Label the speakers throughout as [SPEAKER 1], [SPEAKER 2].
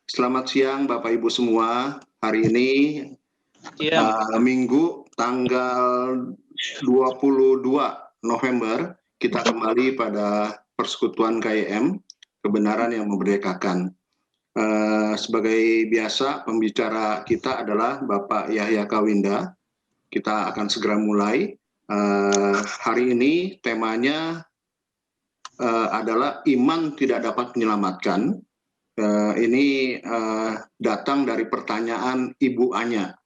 [SPEAKER 1] Selamat siang Bapak Ibu semua. Hari ini Minggu tanggal 22 November kita kembali pada Persekutuan KIM, Kebenaran yang Memerdekakan. Sebagai biasa pembicara kita adalah Bapak Yahya Kawinda. Kita akan segera mulai. Hari ini temanya adalah iman tidak dapat menyelamatkan. Ini datang dari pertanyaan Ibu Anya.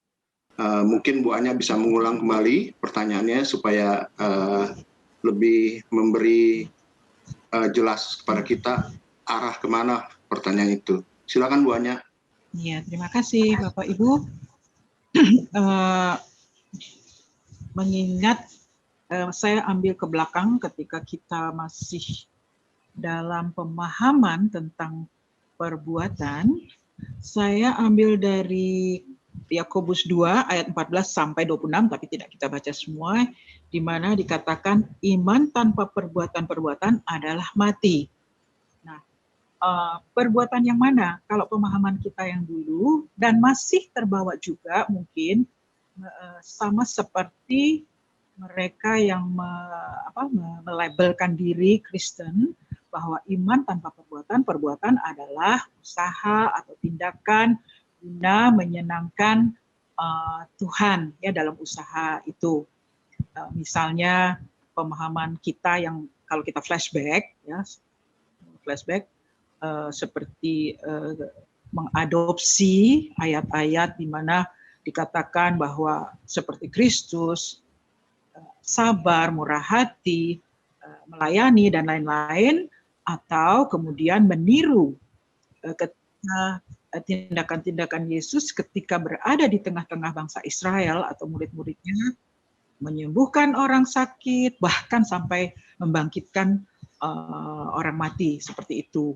[SPEAKER 1] Mungkin Bu Anya bisa mengulang kembali pertanyaannya supaya lebih memberi jelas kepada kita arah kemana pertanyaan itu. Silakan Bu Anya.
[SPEAKER 2] Iya, terima kasih Bapak Ibu. Mengingat saya ambil ke belakang ketika kita masih dalam pemahaman tentang perbuatan, saya ambil dari Yakobus 2 ayat 14 sampai 26, tapi tidak kita baca semua, di mana dikatakan iman tanpa perbuatan-perbuatan adalah mati. Nah, perbuatan yang mana? Kalau pemahaman kita yang dulu dan masih terbawa juga mungkin sama seperti mereka yang melabelkan diri Kristen, bahwa iman tanpa perbuatan adalah usaha atau tindakan guna menyenangkan Tuhan ya dalam usaha itu. Misalnya pemahaman kita yang kalau kita flashback seperti mengadopsi ayat-ayat di mana dikatakan bahwa seperti Kristus sabar, murah hati, melayani dan lain-lain, atau kemudian meniru tindakan-tindakan Yesus ketika berada di tengah-tengah bangsa Israel atau murid-muridnya, menyembuhkan orang sakit, bahkan sampai membangkitkan orang mati seperti itu.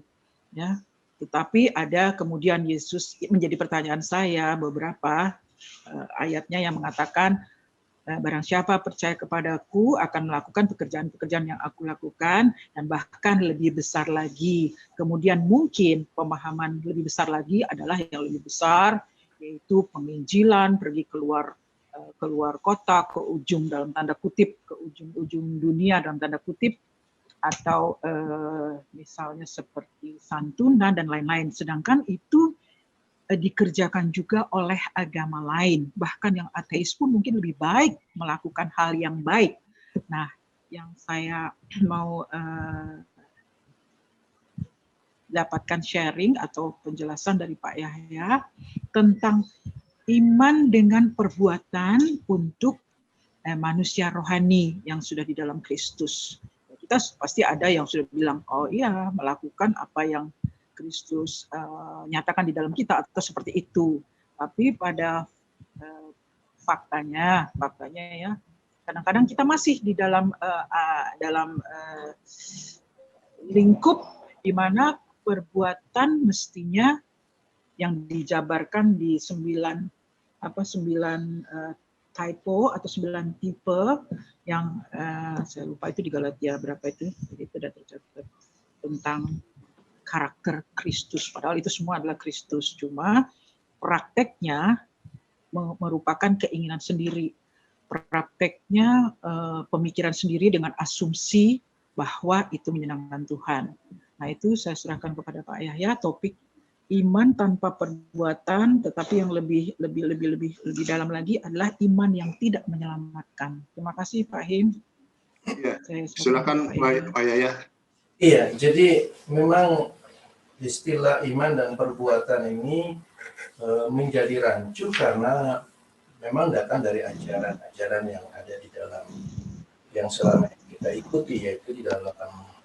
[SPEAKER 2] Ya, tetapi ada kemudian Yesus menjadi pertanyaan saya beberapa ayatnya yang mengatakan, barang siapa percaya kepadaku akan melakukan pekerjaan-pekerjaan yang aku lakukan dan bahkan lebih besar lagi. Kemudian mungkin pemahaman lebih besar lagi adalah yang lebih besar, yaitu penginjilan, pergi keluar kota, ke ujung dalam tanda kutip, ke ujung-ujung dunia dalam tanda kutip, atau misalnya seperti santunan dan lain-lain. Sedangkan itu dikerjakan juga oleh agama lain. Bahkan yang ateis pun mungkin lebih baik melakukan hal yang baik. Nah, yang saya mau dapatkan sharing atau penjelasan dari Pak Yahya tentang iman dengan perbuatan untuk manusia rohani yang sudah di dalam Kristus. Kita pasti ada yang sudah bilang, oh iya, melakukan apa yang Kristus nyatakan di dalam kita atau seperti itu. Tapi pada faktanya ya, kadang-kadang kita masih di dalam lingkup di mana perbuatan mestinya yang dijabarkan di 9 typo atau 9 tipe yang saya lupa itu di Galatia berapa itu, jadi itu sudah tercatat tentang karakter Kristus, padahal itu semua adalah Kristus, cuma prakteknya merupakan keinginan sendiri, prakteknya pemikiran sendiri dengan asumsi bahwa itu menyenangkan Tuhan. Nah, itu saya serahkan kepada Pak Yahya, topik iman tanpa perbuatan, tetapi yang lebih dalam lagi adalah iman yang tidak menyelamatkan. Terima kasih Pak Him.
[SPEAKER 1] Ya, silakan Pak Yahya.
[SPEAKER 3] Iya, jadi memang istilah iman dan perbuatan ini menjadi rancu karena memang datang dari ajaran-ajaran yang ada di dalam yang selama kita ikuti, yaitu di dalam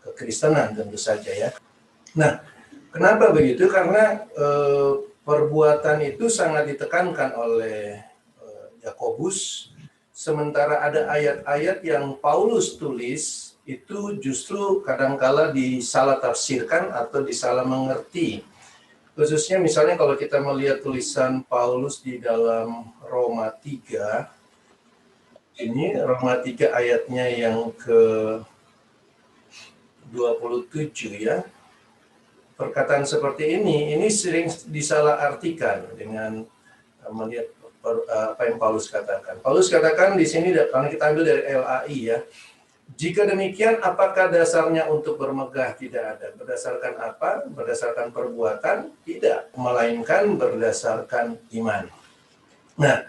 [SPEAKER 3] kekristenan tentu saja ya. Nah, kenapa begitu? Karena perbuatan itu sangat ditekankan oleh Yakobus, sementara ada ayat-ayat yang Paulus tulis itu justru kadangkala disalah tafsirkan atau disalah mengerti. Khususnya misalnya kalau kita melihat tulisan Paulus di dalam Roma 3, ini Roma 3 ayatnya yang ke 27 ya. perkataan seperti ini sering disalahartikan dengan melihat apa yang Paulus katakan. Paulus katakan di sini, karena kita ambil dari LAI ya, jika demikian apakah dasarnya untuk bermegah? Tidak ada. Berdasarkan apa? Berdasarkan perbuatan? Tidak. Melainkan berdasarkan iman. Nah,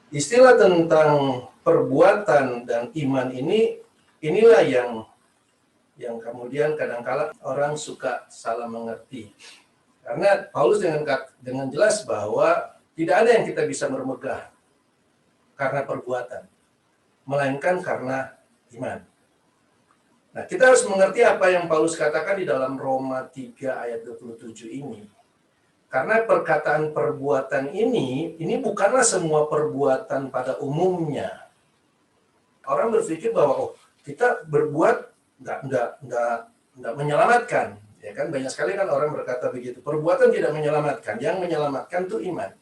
[SPEAKER 3] istilah tentang perbuatan dan iman inilah yang kemudian kadang-kala orang suka salah mengerti. Karena Paulus dengan jelas bahwa tidak ada yang kita bisa bermegah karena perbuatan, melainkan karena iman. Nah, kita harus mengerti apa yang Paulus katakan di dalam Roma 3 ayat 27 ini. Karena perkataan perbuatan ini bukanlah semua perbuatan pada umumnya. Orang berpikir bahwa kita berbuat nggak menyelamatkan, ya kan? Banyak sekali kan orang berkata begitu. Perbuatan tidak menyelamatkan, yang menyelamatkan itu iman.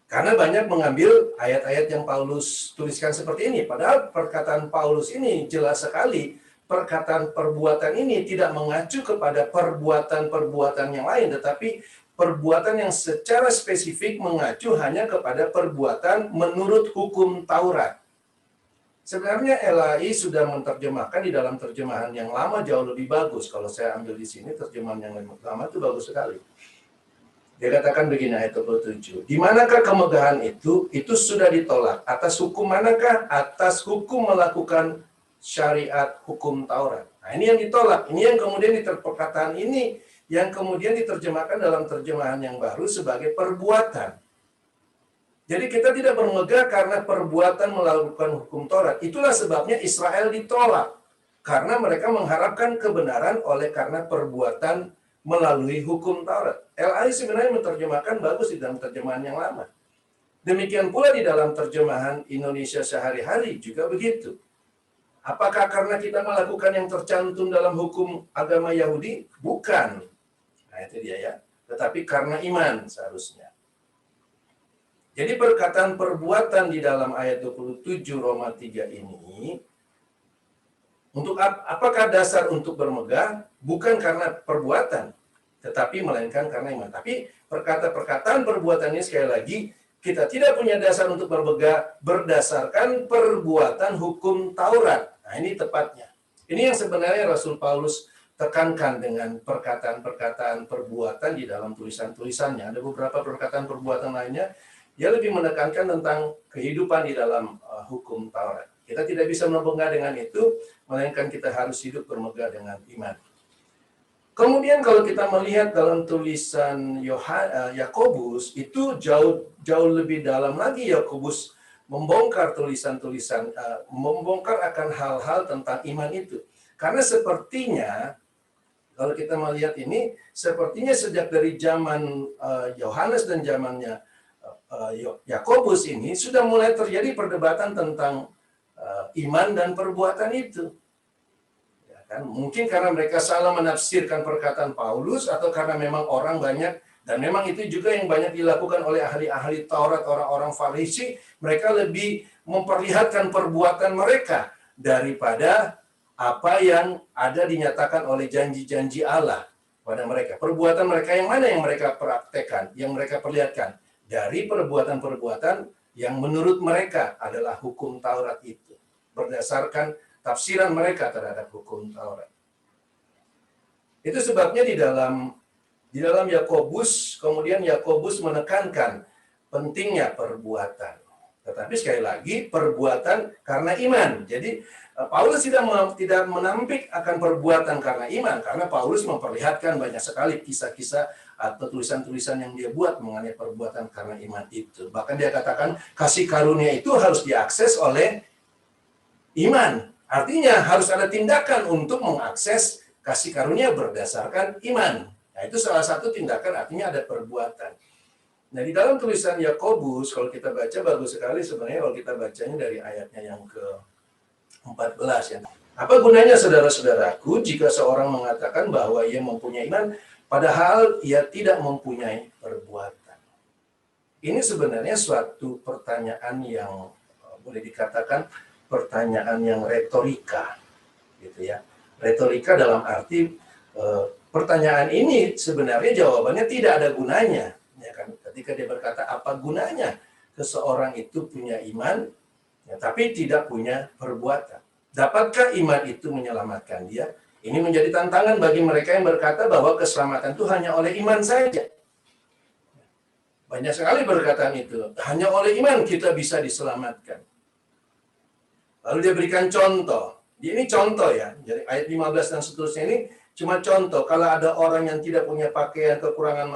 [SPEAKER 3] Karena banyak mengambil ayat-ayat yang Paulus tuliskan seperti ini. Padahal perkataan Paulus ini jelas sekali. Perkataan perbuatan ini tidak mengacu kepada perbuatan-perbuatan yang lain, tetapi perbuatan yang secara spesifik mengacu hanya kepada perbuatan menurut hukum Taurat. Sebenarnya LAI sudah menerjemahkan di dalam terjemahan yang lama jauh lebih bagus. Kalau saya ambil di sini, terjemahan yang lama itu bagus sekali. Dia katakan begini ayat 27. Di manakah kemegahan itu? Itu sudah ditolak. Atas hukum manakah? Atas hukum melakukan syariat hukum Taurat. Nah, ini yang ditolak. Ini yang kemudian perkataan ini yang kemudian diterjemahkan dalam terjemahan yang baru sebagai perbuatan. Jadi kita tidak bermegah karena perbuatan melakukan hukum Taurat. Itulah sebabnya Israel ditolak. Karena mereka mengharapkan kebenaran oleh karena perbuatan melalui hukum Taurat. LAI sebenarnya menerjemahkan bagus di dalam terjemahan yang lama. Demikian pula di dalam terjemahan Indonesia sehari-hari juga begitu. Apakah karena kita melakukan yang tercantum dalam hukum agama Yahudi? Bukan. Nah itu dia ya. Tetapi karena iman seharusnya. Jadi perkataan perbuatan di dalam ayat 27 Roma 3 ini, untuk apakah dasar untuk bermegah? Bukan karena perbuatan, tetapi melainkan karena iman. Tapi perkataan perbuatan ini sekali lagi, kita tidak punya dasar untuk bermegah berdasarkan perbuatan hukum Taurat. Nah ini tepatnya. Ini yang sebenarnya Rasul Paulus tekankan dengan perkataan-perkataan perbuatan di dalam tulisan-tulisannya. Ada beberapa perkataan perbuatan lainnya. Dia lebih menekankan tentang kehidupan di dalam hukum Taurat. Kita tidak bisa bermegah dengan itu, melainkan kita harus hidup bermegah dengan iman. Kemudian kalau kita melihat dalam tulisan Yakobus, itu jauh lebih dalam lagi. Yakobus membongkar tulisan-tulisan, membongkar akan hal-hal tentang iman itu. Karena sepertinya, kalau kita melihat ini, sepertinya sejak dari zaman Yohanes dan zamannya Yakobus ini sudah mulai terjadi perdebatan tentang iman dan perbuatan itu. Ya kan? Mungkin karena mereka salah menafsirkan perkataan Paulus atau karena memang orang banyak, dan memang itu juga yang banyak dilakukan oleh ahli-ahli Taurat, orang-orang Farisi. Mereka lebih memperlihatkan perbuatan mereka daripada apa yang ada dinyatakan oleh janji-janji Allah pada mereka. Perbuatan mereka yang mana yang mereka praktekkan, yang mereka perlihatkan? Dari perbuatan-perbuatan yang menurut mereka adalah hukum Taurat itu. Berdasarkan tafsiran mereka terhadap hukum Taurat. Itu sebabnya di dalam Yakobus, kemudian Yakobus menekankan pentingnya perbuatan. Tetapi sekali lagi, perbuatan karena iman. Jadi, Paulus tidak menampik akan perbuatan karena iman. Karena Paulus memperlihatkan banyak sekali kisah-kisah atau tulisan-tulisan yang dia buat mengenai perbuatan karena iman itu. Bahkan dia katakan, kasih karunia itu harus diakses oleh iman. Artinya, harus ada tindakan untuk mengakses kasih karunia berdasarkan iman. Nah, itu salah satu tindakan, artinya ada perbuatan. Nah, di dalam tulisan Yakobus, kalau kita baca, bagus sekali sebenarnya kalau kita bacanya dari ayatnya yang ke-14. Ya. Apa gunanya saudara-saudaraku jika seorang mengatakan bahwa ia mempunyai iman, padahal ia tidak mempunyai perbuatan? Ini sebenarnya suatu pertanyaan yang boleh dikatakan pertanyaan yang retorika. Gitu ya. Retorika dalam arti pertanyaan ini sebenarnya jawabannya tidak ada gunanya. Ya kan? Ketika dia berkata, apa gunanya seseorang itu punya iman, ya, tapi tidak punya perbuatan? Dapatkah iman itu menyelamatkan dia? Ini menjadi tantangan bagi mereka yang berkata bahwa keselamatan itu hanya oleh iman saja. Banyak sekali perkataan itu. Hanya oleh iman kita bisa diselamatkan. Lalu dia berikan contoh. Ini contoh ya. Jadi ayat 15 dan seterusnya ini cuma contoh. Kalau ada orang yang tidak punya pakaian, kekurangan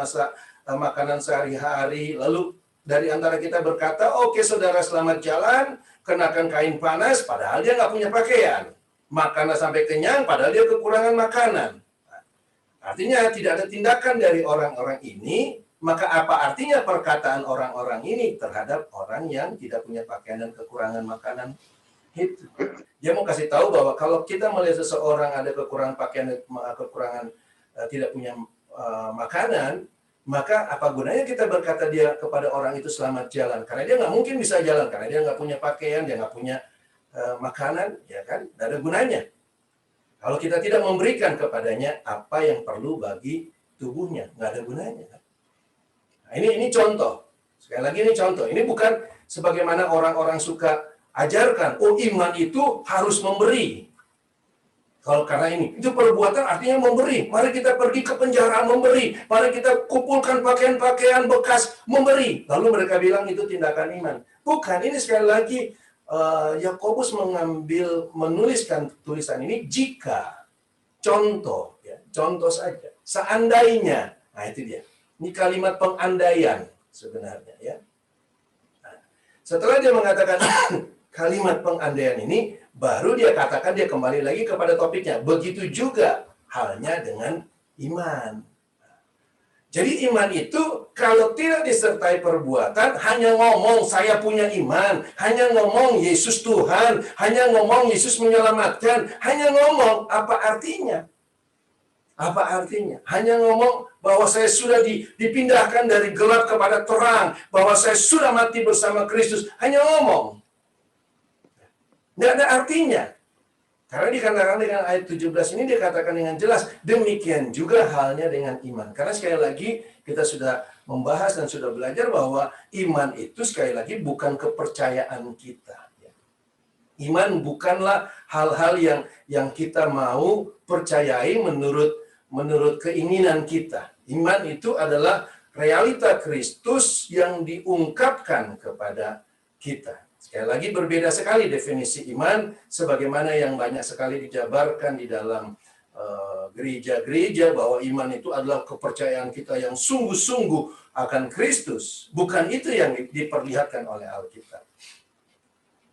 [SPEAKER 3] makanan sehari-hari, lalu dari antara kita berkata, oke saudara selamat jalan, kenakan kain panas, padahal dia nggak punya pakaian. Makanlah sampai kenyang, padahal dia kekurangan makanan. Artinya tidak ada tindakan dari orang-orang ini. Maka apa artinya perkataan orang-orang ini terhadap orang yang tidak punya pakaian dan kekurangan makanan itu? Dia mau kasih tahu bahwa kalau kita melihat seseorang ada kekurangan pakaian, kekurangan tidak punya makanan, maka apa gunanya kita berkata dia kepada orang itu selamat jalan? Karena dia nggak mungkin bisa jalan, karena dia nggak punya pakaian, dia nggak punya makanan, ya kan? Nggak ada gunanya. Kalau kita tidak memberikan kepadanya apa yang perlu bagi tubuhnya, nggak ada gunanya. Nah, ini contoh. Sekali lagi ini contoh. Ini bukan sebagaimana orang-orang suka ajarkan. Oh, iman itu harus memberi. Kalau karena ini, itu perbuatan artinya memberi. Mari kita pergi ke penjara memberi. Mari kita kumpulkan pakaian-pakaian bekas memberi. Lalu mereka bilang itu tindakan iman. Bukan, ini sekali lagi Yakobus menuliskan tulisan ini jika contoh, ya, contoh saja. Seandainya, nah itu dia. Ini kalimat pengandaian sebenarnya, ya. Nah, setelah dia mengatakan kalimat pengandaian ini, baru dia katakan dia kembali lagi kepada topiknya. Begitu juga halnya dengan iman. Jadi iman itu kalau tidak disertai perbuatan, hanya ngomong saya punya iman, hanya ngomong Yesus Tuhan, hanya ngomong Yesus menyelamatkan, hanya ngomong, apa artinya? Apa artinya? Hanya ngomong bahwa saya sudah dipindahkan dari gelap kepada terang, bahwa saya sudah mati bersama Kristus, hanya ngomong. Nggak ada artinya. Karena dikatakan dengan ayat 17 ini dikatakan dengan jelas, demikian juga halnya dengan iman. Karena sekali lagi kita sudah membahas dan sudah belajar bahwa iman itu sekali lagi bukan kepercayaan kita. Iman bukanlah hal-hal yang kita mau percayai menurut keinginan kita. Iman itu adalah realita Kristus yang diungkapkan kepada kita. Sekali lagi berbeda sekali definisi iman sebagaimana yang banyak sekali dijabarkan di dalam gereja-gereja bahwa iman itu adalah kepercayaan kita yang sungguh-sungguh akan Kristus. Bukan itu yang diperlihatkan oleh Alkitab.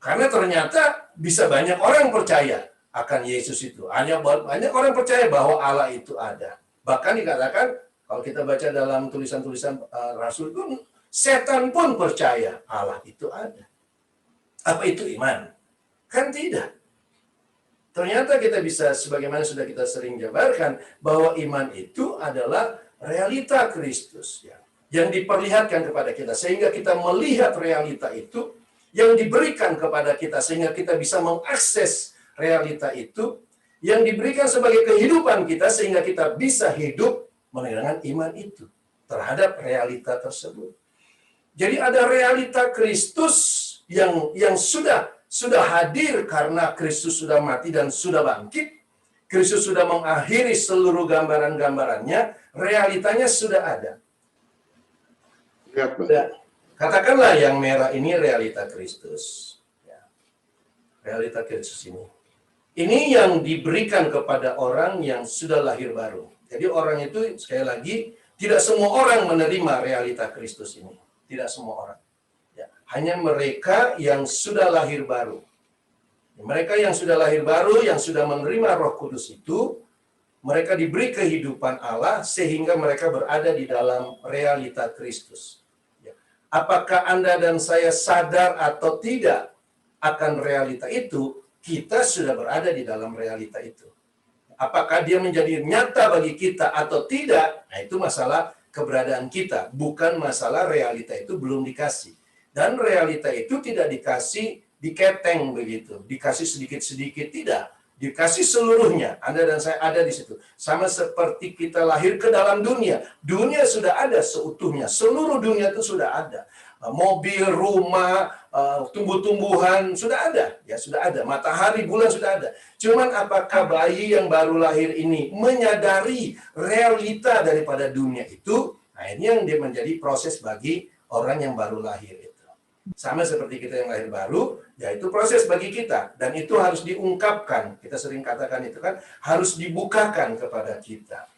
[SPEAKER 3] Karena ternyata bisa banyak orang percaya akan Yesus itu. Hanya banyak orang percaya bahwa Allah itu ada. Bahkan dikatakan kalau kita baca dalam tulisan-tulisan Rasul itu, setan pun percaya Allah itu ada. Apa itu iman? Kan tidak. Ternyata kita bisa, sebagaimana sudah kita sering jabarkan, bahwa iman itu adalah realita Kristus yang diperlihatkan kepada kita. Sehingga kita melihat realita itu, yang diberikan kepada kita, sehingga kita bisa mengakses realita itu, yang diberikan sebagai kehidupan kita, sehingga kita bisa hidup dengan iman itu, terhadap realita tersebut. Jadi ada realita Kristus yang sudah hadir karena Kristus sudah mati dan sudah bangkit. Kristus sudah mengakhiri seluruh gambaran-gambarannya, realitanya sudah ada. Katakanlah yang merah ini realita Kristus. Realita Kristus ini. Ini yang diberikan kepada orang yang sudah lahir baru. Jadi orang itu sekali lagi, tidak semua orang menerima realita Kristus ini. Tidak semua orang. Hanya mereka yang sudah lahir baru. Mereka yang sudah lahir baru, yang sudah menerima Roh Kudus itu, mereka diberi kehidupan Allah sehingga mereka berada di dalam realita Kristus. Apakah Anda dan saya sadar atau tidak akan realita itu, kita sudah berada di dalam realita itu. Apakah dia menjadi nyata bagi kita atau tidak, nah itu masalah keberadaan kita, bukan masalah realita itu belum dikasih. Dan realita itu tidak dikasih diketeng begitu, dikasih sedikit-sedikit, tidak. dikasih seluruhnya. Anda dan saya ada di situ. Sama seperti kita lahir ke dalam dunia. Dunia sudah ada seutuhnya. Seluruh dunia itu sudah ada. Mobil, rumah, tumbuh-tumbuhan sudah ada. Ya, sudah ada. Matahari, bulan sudah ada. Cuman apakah bayi yang baru lahir ini menyadari realita daripada dunia itu? Nah, ini yang dia menjadi proses bagi orang yang baru lahir itu. Sama seperti kita yang lahir baru, yaitu proses bagi kita. Dan itu harus diungkapkan. Kita sering katakan itu kan, harus dibukakan kepada kita.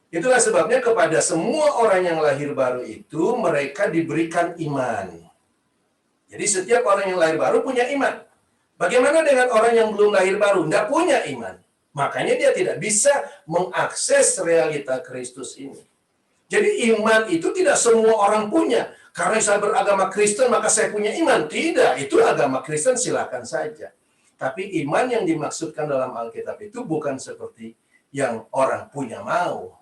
[SPEAKER 3] Itulah sebabnya kepada semua orang yang lahir baru itu, mereka diberikan iman. Jadi setiap orang yang lahir baru punya iman. Bagaimana dengan orang yang belum lahir baru? Tidak punya iman. Makanya dia tidak bisa mengakses realita Kristus ini. Jadi iman itu tidak semua orang punya. Karena saya beragama Kristen maka saya punya iman. Tidak, itu agama Kristen silakan saja. Tapi iman yang dimaksudkan dalam Alkitab itu bukan seperti yang orang punya mau.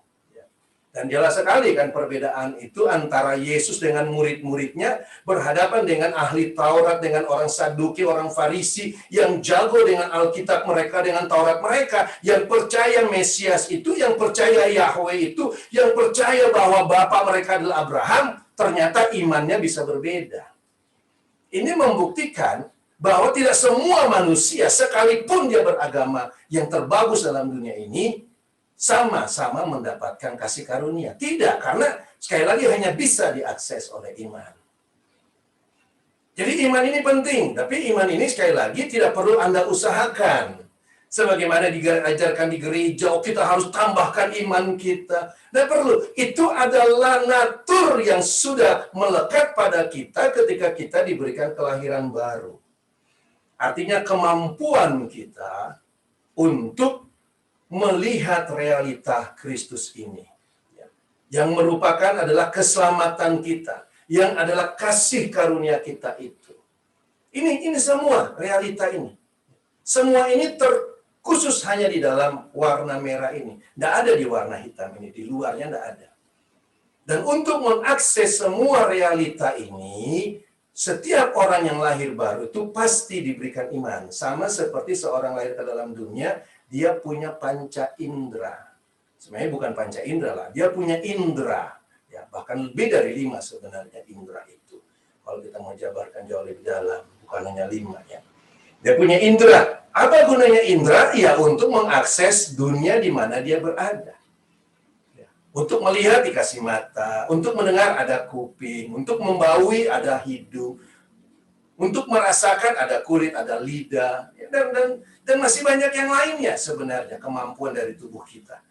[SPEAKER 3] Dan jelas sekali kan perbedaan itu antara Yesus dengan murid-muridnya berhadapan dengan ahli Taurat, dengan orang Saduki, orang Farisi yang jago dengan Alkitab mereka, dengan Taurat mereka, yang percaya Mesias itu, yang percaya Yahweh itu, yang percaya bahwa Bapa mereka adalah Abraham, ternyata imannya bisa berbeda. Ini membuktikan bahwa tidak semua manusia, sekalipun dia beragama yang terbagus dalam dunia ini, sama-sama mendapatkan kasih karunia. Tidak, karena sekali lagi hanya bisa diakses oleh iman. Jadi iman ini penting, tapi iman ini sekali lagi tidak perlu Anda usahakan. Sebagaimana diajarkan di gereja, kita harus tambahkan iman kita. Tidak perlu. Itu adalah natur yang sudah melekat pada kita ketika kita diberikan kelahiran baru. Artinya kemampuan kita untuk melihat realita Kristus ini. Yang merupakan adalah keselamatan kita. Yang adalah kasih karunia kita itu. Ini semua realita ini. Semua ini terkhusus hanya di dalam warna merah ini. Tidak ada di warna hitam ini. Di luarnya tidak ada. Dan untuk mengakses semua realita ini, setiap orang yang lahir baru itu pasti diberikan iman. Sama seperti seorang lahir ke dalam dunia, dia punya panca indera. Sebenarnya bukan panca indera lah, dia punya indera. Ya, bahkan lebih dari 5 sebenarnya indera itu. Kalau kita mau jabarkan jauh lebih dalam, bukan hanya 5 ya. Dia punya indera. Apa gunanya indera? Ya untuk mengakses dunia di mana dia berada. Ya. Untuk melihat dikasih mata, untuk mendengar ada kuping, untuk membaui ada hidung, untuk merasakan ada kulit, ada lidah, dan masih banyak yang lainnya sebenarnya kemampuan dari tubuh kita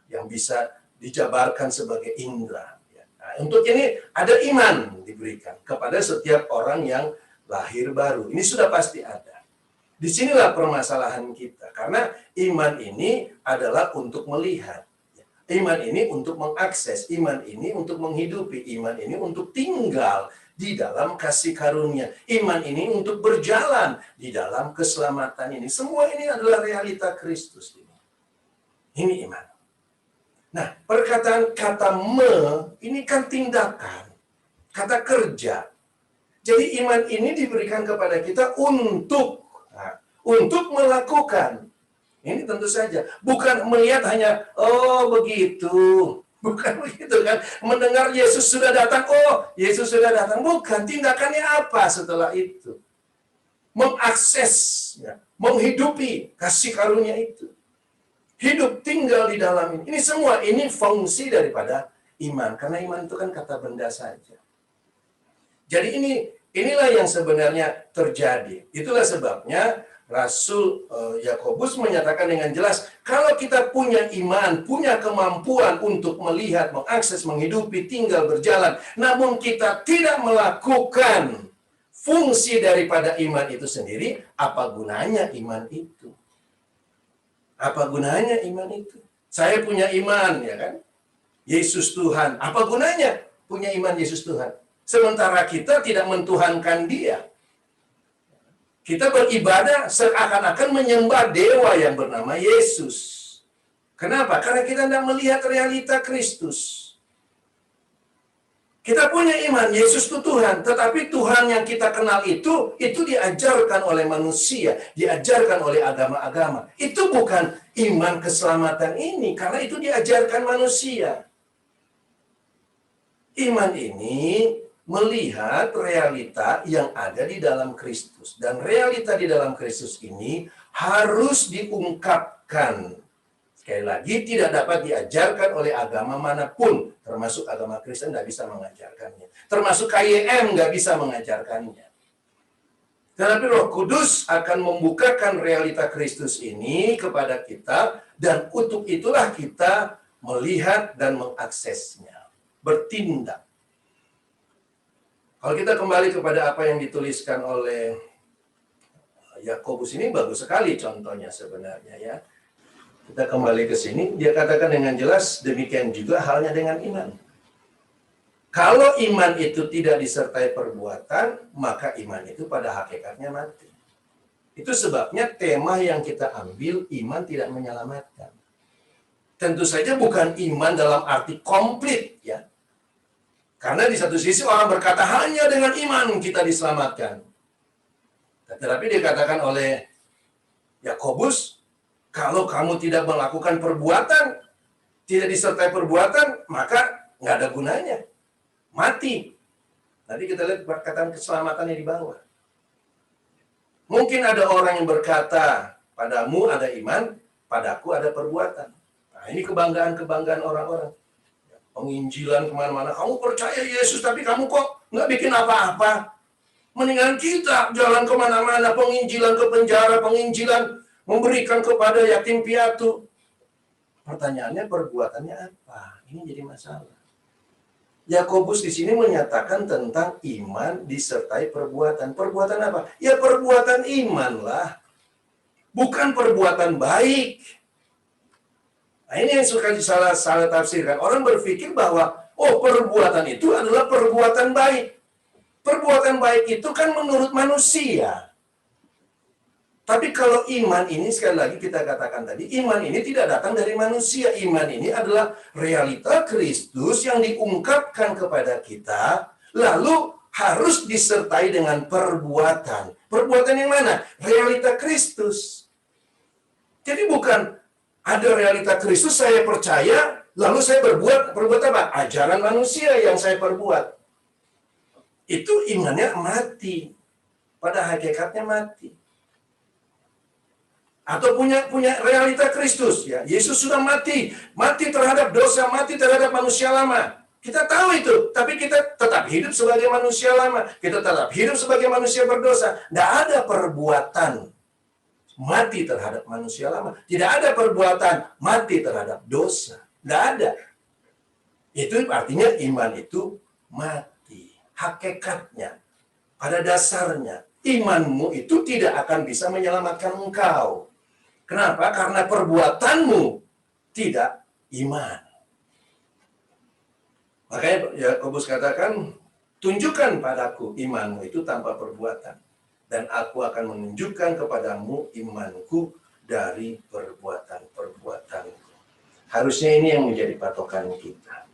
[SPEAKER 3] yang bisa dijabarkan sebagai indera. Nah, untuk ini ada iman diberikan kepada setiap orang yang lahir baru. Ini sudah pasti ada. Disinilah permasalahan kita, karena iman ini adalah untuk melihat. Iman ini untuk mengakses, iman ini untuk menghidupi, iman ini untuk tinggal di dalam kasih karunia. Iman ini untuk berjalan di dalam keselamatan ini. Semua ini adalah realita Kristus ini. Ini iman. Nah, perkataan kata ini kan tindakan. Kata kerja. Jadi iman ini diberikan kepada kita untuk melakukan. Ini tentu saja. Bukan melihat hanya, oh begitu. Bukan begitu kan. Mendengar Yesus sudah datang, oh Yesus sudah datang. Bukan, tindakannya apa setelah itu? Mengakses, ya, menghidupi kasih karunia itu. Hidup tinggal di dalam ini. Ini semua, ini fungsi daripada iman. Karena iman itu kan kata benda saja. Jadi inilah yang sebenarnya terjadi. Itulah sebabnya Rasul Yakobus menyatakan dengan jelas, kalau kita punya iman, punya kemampuan untuk melihat, mengakses, menghidupi, tinggal, berjalan, namun kita tidak melakukan fungsi daripada iman itu sendiri, apa gunanya iman itu? Apa gunanya iman itu? Saya punya iman, ya kan? Yesus Tuhan. Apa gunanya punya iman Yesus Tuhan? Sementara kita tidak mentuhankan Dia. Kita beribadah seakan-akan menyembah dewa yang bernama Yesus. Kenapa? Karena kita tidak melihat realita Kristus. Kita punya iman, Yesus itu Tuhan. Tetapi Tuhan yang kita kenal itu diajarkan oleh manusia, diajarkan oleh agama-agama. Itu bukan iman keselamatan ini, karena itu diajarkan manusia. Iman ini melihat realita yang ada di dalam Kristus. Dan realita di dalam Kristus ini harus diungkapkan. Sekali lagi, tidak dapat diajarkan oleh agama manapun. Termasuk agama Kristen nggak bisa mengajarkannya. Termasuk KYM nggak bisa mengajarkannya. Tetapi Roh Kudus akan membukakan realita Kristus ini kepada kita. Dan untuk itulah kita melihat dan mengaksesnya. Bertindak. Kalau kita kembali kepada apa yang dituliskan oleh Yakobus ini, bagus sekali contohnya sebenarnya ya. Kita kembali ke sini, dia katakan dengan jelas, demikian juga halnya dengan iman. Kalau iman itu tidak disertai perbuatan, maka iman itu pada hakikatnya mati. Itu sebabnya tema yang kita ambil, iman tidak menyelamatkan. Tentu saja bukan iman dalam arti komplit, ya. Karena di satu sisi orang berkata, hanya dengan iman kita diselamatkan. Tetapi dikatakan oleh Yakobus, kalau kamu tidak melakukan perbuatan, tidak disertai perbuatan, maka nggak ada gunanya. Mati. Nanti kita lihat perkataan keselamatannya di bawah. Mungkin ada orang yang berkata, padamu ada iman, padaku ada perbuatan. Nah, ini kebanggaan-kebanggaan orang-orang. Penginjilan kemana-mana, kamu percaya Yesus, tapi kamu kok nggak bikin apa-apa. Mendingan kita jalan kemana-mana, penginjilan ke penjara, penginjilan memberikan kepada yatim piatu. Pertanyaannya, perbuatannya apa? Ini jadi masalah. Yakobus di sini menyatakan tentang iman disertai perbuatan. Perbuatan apa? Ya perbuatan iman lah. Bukan perbuatan baik. Nah, ini yang suka salah tafsirkan. Orang berpikir bahwa, oh perbuatan itu adalah perbuatan baik. Perbuatan baik itu kan menurut manusia. Tapi kalau iman ini, sekali lagi kita katakan tadi, iman ini tidak datang dari manusia. Iman ini adalah realita Kristus yang diungkapkan kepada kita, lalu harus disertai dengan perbuatan. Perbuatan yang mana? Realita Kristus. Jadi bukan ada realita Kristus, saya percaya, lalu saya berbuat apa? Ajaran manusia yang saya perbuat. Itu imannya mati. Pada hakikatnya mati. Atau punya realita Kristus, ya. Yesus sudah mati terhadap dosa, mati terhadap manusia lama. Kita tahu itu, tapi kita tetap hidup sebagai manusia lama. Kita tetap hidup sebagai manusia berdosa. Tidak ada perbuatan mati terhadap manusia lama. Tidak ada perbuatan mati terhadap dosa. Tidak ada. Itu artinya iman itu mati. Hakikatnya, pada dasarnya, imanmu itu tidak akan bisa menyelamatkan engkau. Kenapa? Karena perbuatanmu tidak iman. Makanya Yakobus katakan, tunjukkan padaku imanmu itu tanpa perbuatan. Dan aku akan menunjukkan kepadamu imanku dari perbuatan-perbuatanku. Harusnya ini yang menjadi patokan kita.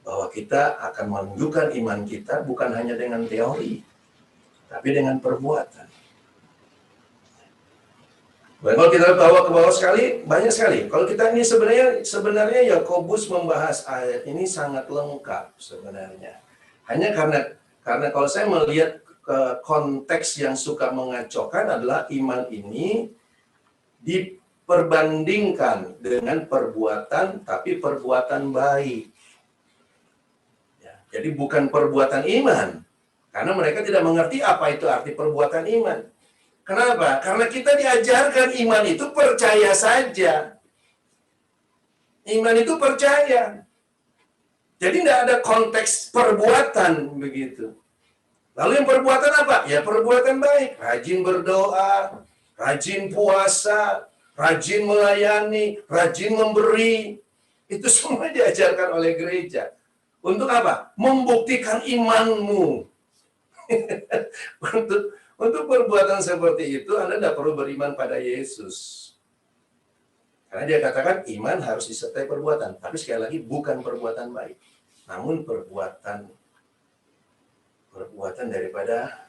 [SPEAKER 3] Bahwa kita akan menunjukkan iman kita bukan hanya dengan teori, tapi dengan perbuatan. Kalau kita bawa ke bawah sekali, banyak sekali. Kalau kita ini sebenarnya Yakobus membahas ayat ini sangat lengkap sebenarnya. Hanya karena kalau saya melihat konteks yang suka mengacaukan adalah iman ini diperbandingkan dengan perbuatan, tapi perbuatan baik. Ya, jadi bukan perbuatan iman, karena mereka tidak mengerti apa itu arti perbuatan iman. Kenapa? Karena kita diajarkan iman itu percaya saja. Iman itu percaya. Jadi tidak ada konteks perbuatan begitu. Lalu yang perbuatan apa? Ya perbuatan baik. Rajin berdoa, rajin puasa, rajin melayani, rajin memberi. Itu semua diajarkan oleh gereja. Untuk apa? Membuktikan imanmu. Untuk perbuatan seperti itu, Anda tidak perlu beriman pada Yesus. Karena dia katakan iman harus disertai perbuatan. Tapi sekali lagi, bukan perbuatan baik. Namun perbuatan perbuatan daripada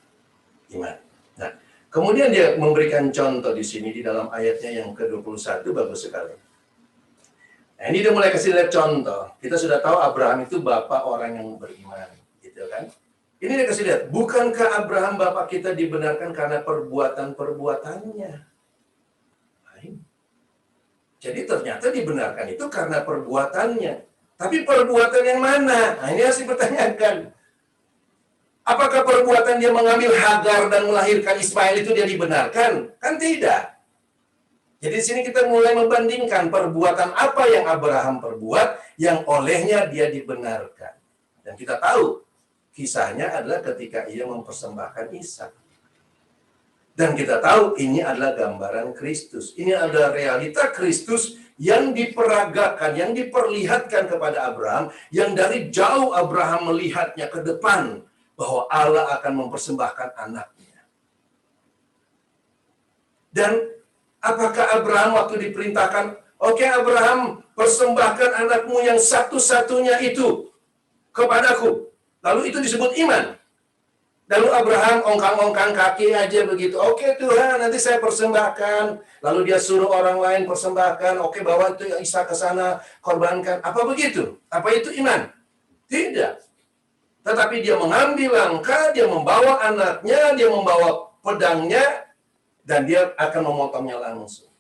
[SPEAKER 3] iman. Nah, kemudian dia memberikan contoh di sini di dalam ayatnya yang ke-21, bagus sekali. Nah, ini dia mulai kasih lihat contoh. Kita sudah tahu Abraham itu bapak orang yang beriman, gitu kan? Ini dia kasih lihat, bukankah Abraham bapak kita dibenarkan karena perbuatan-perbuatannya? Jadi ternyata dibenarkan itu karena perbuatannya. Tapi perbuatan yang mana? Nah, ini harus dipertanyakan. Apakah perbuatan dia mengambil Hagar dan melahirkan Ismail itu dia dibenarkan? Kan tidak. Jadi di sini kita mulai membandingkan perbuatan apa yang Abraham perbuat yang olehnya dia dibenarkan. Dan kita tahu kisahnya adalah ketika ia mempersembahkan Ishak. Dan kita tahu ini adalah gambaran Kristus. Ini adalah realita Kristus yang diperagakan, yang diperlihatkan kepada Abraham, yang dari jauh Abraham melihatnya ke depan bahwa Allah akan mempersembahkan anaknya. Dan apakah Abraham waktu diperintahkan, oke Abraham, persembahkan anakmu yang satu-satunya itu kepadaku. Lalu itu disebut iman. Lalu Abraham ongkang-ongkang kaki aja begitu. Oke Tuhan, nanti saya persembahkan. Lalu dia suruh orang lain persembahkan. Oke, bawa itu Ishak ke sana, korbankan. Apa begitu? Apa itu iman? Tidak. Tetapi dia mengambil langkah, dia membawa anaknya, dia membawa pedangnya, dan dia akan memotongnya langsung.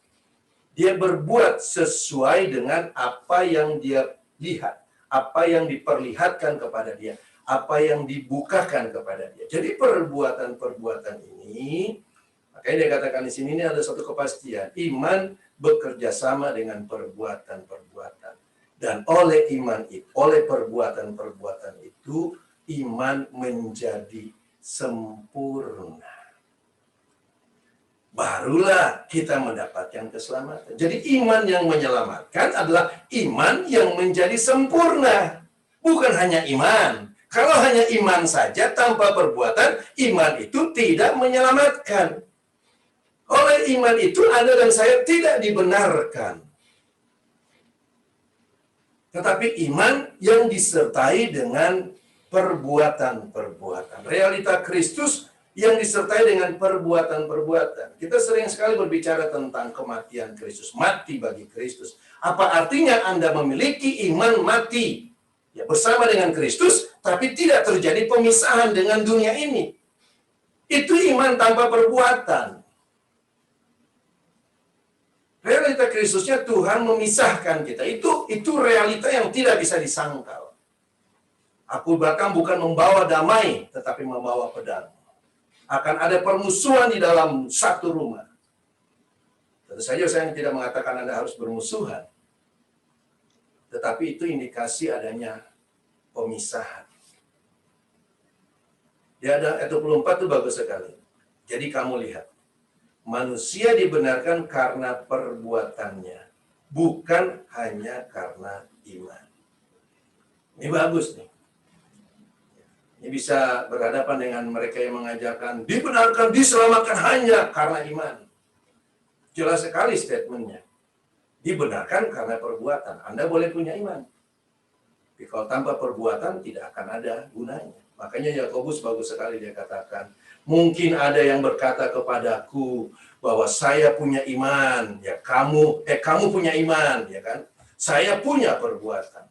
[SPEAKER 3] Dia berbuat sesuai dengan apa yang dia lihat, apa yang diperlihatkan kepada dia, apa yang dibukakan kepada dia. Jadi perbuatan-perbuatan ini, makanya dia katakan di sini ini ada satu kepastian. Iman bekerja sama dengan perbuatan-perbuatan. Dan oleh iman itu, oleh perbuatan-perbuatan itu, iman menjadi sempurna. Barulah kita mendapatkan keselamatan. Jadi iman yang menyelamatkan adalah iman yang menjadi sempurna. Bukan hanya iman. Kalau hanya iman saja tanpa perbuatan, iman itu tidak menyelamatkan. Oleh iman itu Anda dan saya tidak dibenarkan. Tetapi iman yang disertai dengan perbuatan-perbuatan. Realita Kristus yang disertai dengan perbuatan-perbuatan. Kita sering sekali berbicara tentang kematian Kristus. Mati bagi Kristus. Apa artinya Anda memiliki iman mati? Ya, bersama dengan Kristus, tapi tidak terjadi pemisahan dengan dunia ini. Itu iman tanpa perbuatan. Realita Kristusnya Tuhan memisahkan kita. Itu realita yang tidak bisa disangkal. Aku bahkan bukan membawa damai, tetapi membawa pedang. Akan ada permusuhan di dalam satu rumah. Tentu saja saya tidak mengatakan Anda harus bermusuhan. Tetapi itu indikasi adanya pemisahan. Di ayat 24 itu bagus sekali. Jadi kamu lihat. Manusia dibenarkan karena perbuatannya. Bukan hanya karena iman. Ini bagus nih. Ini bisa berhadapan dengan mereka yang mengajarkan dibenarkan, diselamatkan hanya karena iman. Jelas sekali statementnya. Dibenarkan karena perbuatan. Anda boleh punya iman. Tapi kalau tanpa perbuatan tidak akan ada gunanya. Makanya Yakobus bagus sekali dia katakan, mungkin ada yang berkata kepadaku bahwa saya punya iman, ya kamu punya iman, ya kan? Saya punya perbuatan.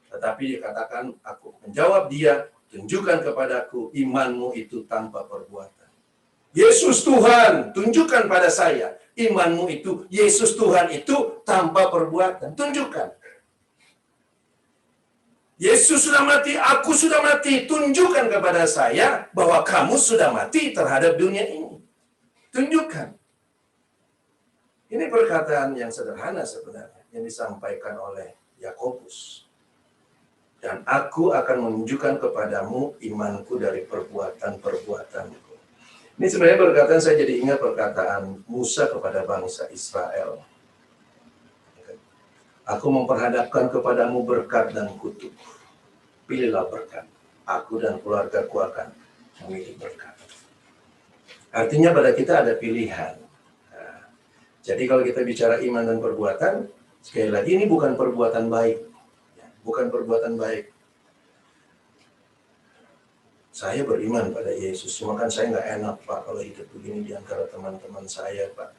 [SPEAKER 3] Tetapi dikatakan, aku menjawab dia, tunjukkan kepadaku imanmu itu tanpa perbuatan. Yesus Tuhan, tunjukkan pada saya imanmu itu, Yesus Tuhan itu tanpa perbuatan. Tunjukkan. Yesus sudah mati, aku sudah mati. Tunjukkan kepada saya bahwa kamu sudah mati terhadap dunia ini. Tunjukkan. Ini perkataan yang sederhana sebenarnya yang disampaikan oleh Yakobus. Dan aku akan menunjukkan kepadamu imanku dari perbuatan-perbuatanku. Ini sebenarnya perkataan saya jadi ingat perkataan Musa kepada bangsa Israel. Aku memperhadapkan kepadamu berkat dan kutuk. Pilihlah berkat. Aku dan keluargaku akan memilih berkat. Artinya pada kita ada pilihan. Nah, jadi kalau kita bicara iman dan perbuatan, sekali lagi ini bukan perbuatan baik. Bukan perbuatan baik. Saya beriman pada Yesus, cuma kan saya nggak enak Pak kalau hidup begini di antara teman-teman saya Pak.